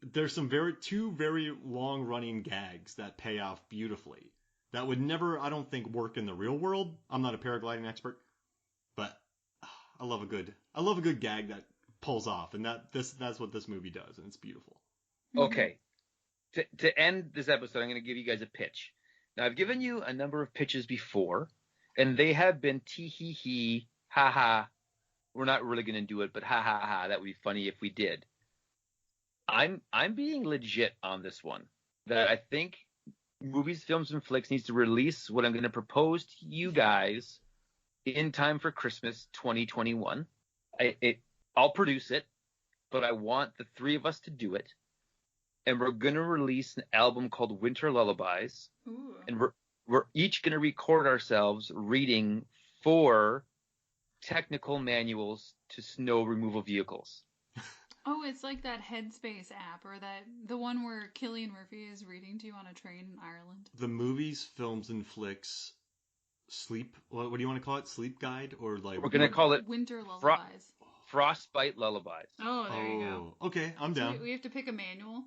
There's some two very long running gags that pay off beautifully. That would never, I don't think, work in the real world. I'm not a paragliding expert, but I love a good gag that pulls off, and that's what this movie does, and it's beautiful. Okay, to end this episode, I'm going to give you guys a pitch. Now, I've given you a number of pitches before, and they have been tee hee hee, ha ha. We're not really going to do it, but ha ha ha. That would be funny if we did. I'm being legit on this one. That I think Movies, Films, and Flicks needs to release what I'm going to propose to you guys in time for Christmas 2021. I'll produce it, but I want the three of us to do it. And we're going to release an album called Winter Lullabies. Ooh. And we're each going to record ourselves reading 4 technical manuals to snow removal vehicles. Oh, it's like that Headspace app, or the one where Cillian Murphy is reading to you on a train in Ireland. The Movies, Films, and Flicks sleep. What do you want to call it? Sleep guide, or like? We're gonna call it Winter Lullabies. Frostbite Lullabies. Oh, there you go. Okay, I'm down. So we have to pick a manual.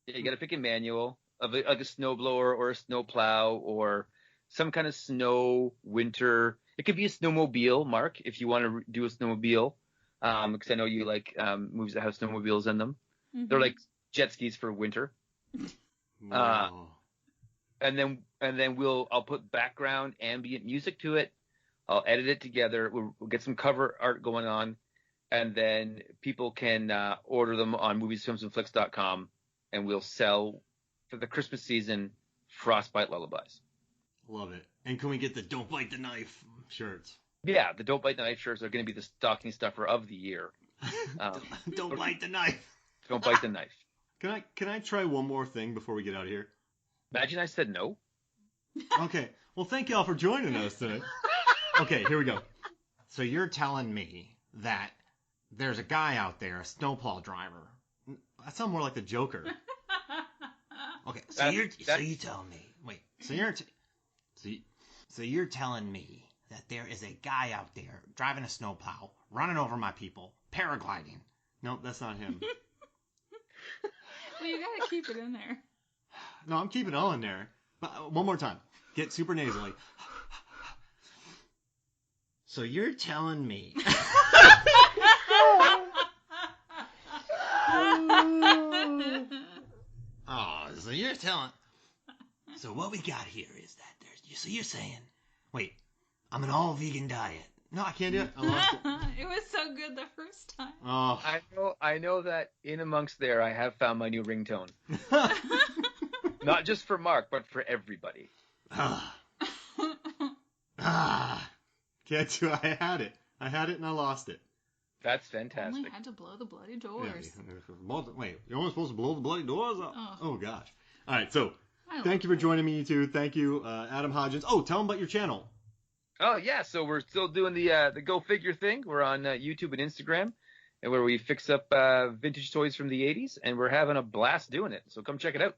Yeah, you got to pick a manual of like a snowblower or a snowplow or some kind of snow winter. It could be a snowmobile, Mark, if you want to do a snowmobile. Because I know you like movies that have snowmobiles in them. Mm-hmm. They're like jet skis for winter. Wow. And then I'll put background ambient music to it. I'll edit it together. We'll get some cover art going on, and then people can order them on moviesfilmsandflicks.com, and we'll sell for the Christmas season Frostbite Lullabies. Love it. And can we get the Don't Bite the Knife shirts? Yeah, the Don't Bite the Knife shirts are going to be the stocking stuffer of the year. Don't bite the knife. Don't bite the knife. Can I try one more thing before we get out of here? Imagine I said no. Okay. Well, thank y'all for joining us today. Okay, here we go. So you're telling me that there's a guy out there, a snowplow driver. That sounds more like the Joker. Okay, so you're telling me. Wait. So you're telling me that there is a guy out there driving a snowplow, running over my people, paragliding. Nope, that's not him. Well, you gotta keep it in there. No, I'm keeping it all in there. But one more time. Get super nasally. So you're telling me. So you're telling. So what we got here is that so you're saying, wait, I'm an all-vegan diet. No, I can't do it. I lost it. It was so good the first time. Oh. I know that in amongst there, I have found my new ringtone. Not just for Mark, but for everybody. Can't do it. I had it and I lost it. That's fantastic. Only had to blow the bloody doors. Yeah, wait, you're only supposed to blow the bloody doors up? Oh gosh. All right, so thank you for joining me, you two. Thank you, Adam Hodgins. Oh, tell them about your channel. Oh, yeah. So we're still doing the GoFigure thing. We're on YouTube and Instagram, and where we fix up vintage toys from the 80s, and we're having a blast doing it. So come check it out.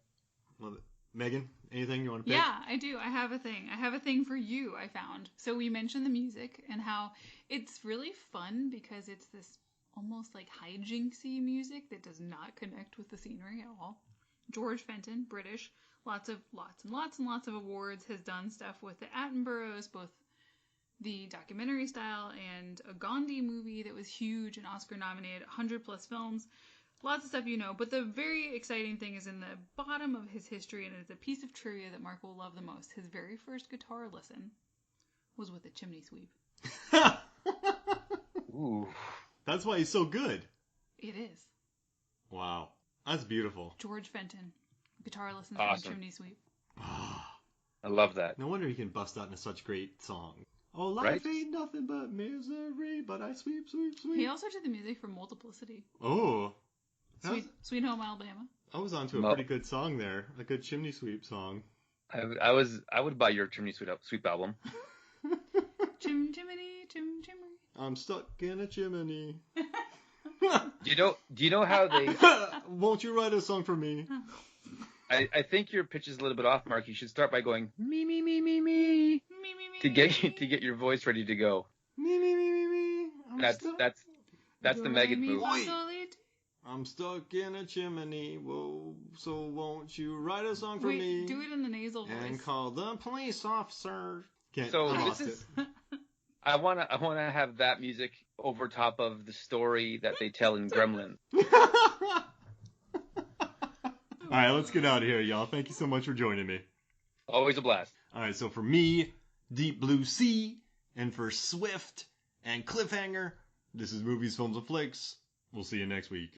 Love it. Megan, anything you want to pick? Yeah, I do. I have a thing for you, I found. So we mentioned the music and how it's really fun because it's this almost like hijinksy music that does not connect with the scenery at all. George Fenton, British, lots and lots of awards, has done stuff with the Attenboroughs, both the documentary style and a Gandhi movie that was huge and Oscar nominated, 100 plus films. Lots of stuff you know, but the very exciting thing is in the bottom of his history, and it's a piece of trivia that Mark will love the most. His very first guitar lesson was with a chimney sweep. Ooh. That's why he's so good. It is. Wow. That's beautiful. George Fenton, guitar lessons Awesome. from Chimney Sweep. I love that. No wonder he can bust out into such great songs. Oh, life Right? ain't nothing but misery, but I sweep, sweep, sweep. He also did the music for Multiplicity. Oh. Sweet Home Alabama. I was onto a pretty good song there. A good chimney sweep song. I would buy your Chimney Sweep album. Chimney, chimney. I'm stuck in a chimney. Do you know how they? Won't you write a song for me? I think your pitch is a little bit off, Mark. You should start by going me me me me me to get your voice ready to go. Me. That's the Megan move. I'm stuck in a chimney. Whoa, so won't you write a song for me? Do it in the nasal voice. And call the police officer. So this is. I wanna have that music over top of the story that they tell in Gremlins. All right, let's get out of here, y'all. Thank you so much for joining me. Always a blast. All right, so for me, Deep Blue Sea, and for Swift and Cliffhanger, this is Movies, Films, and Flicks. We'll see you next week.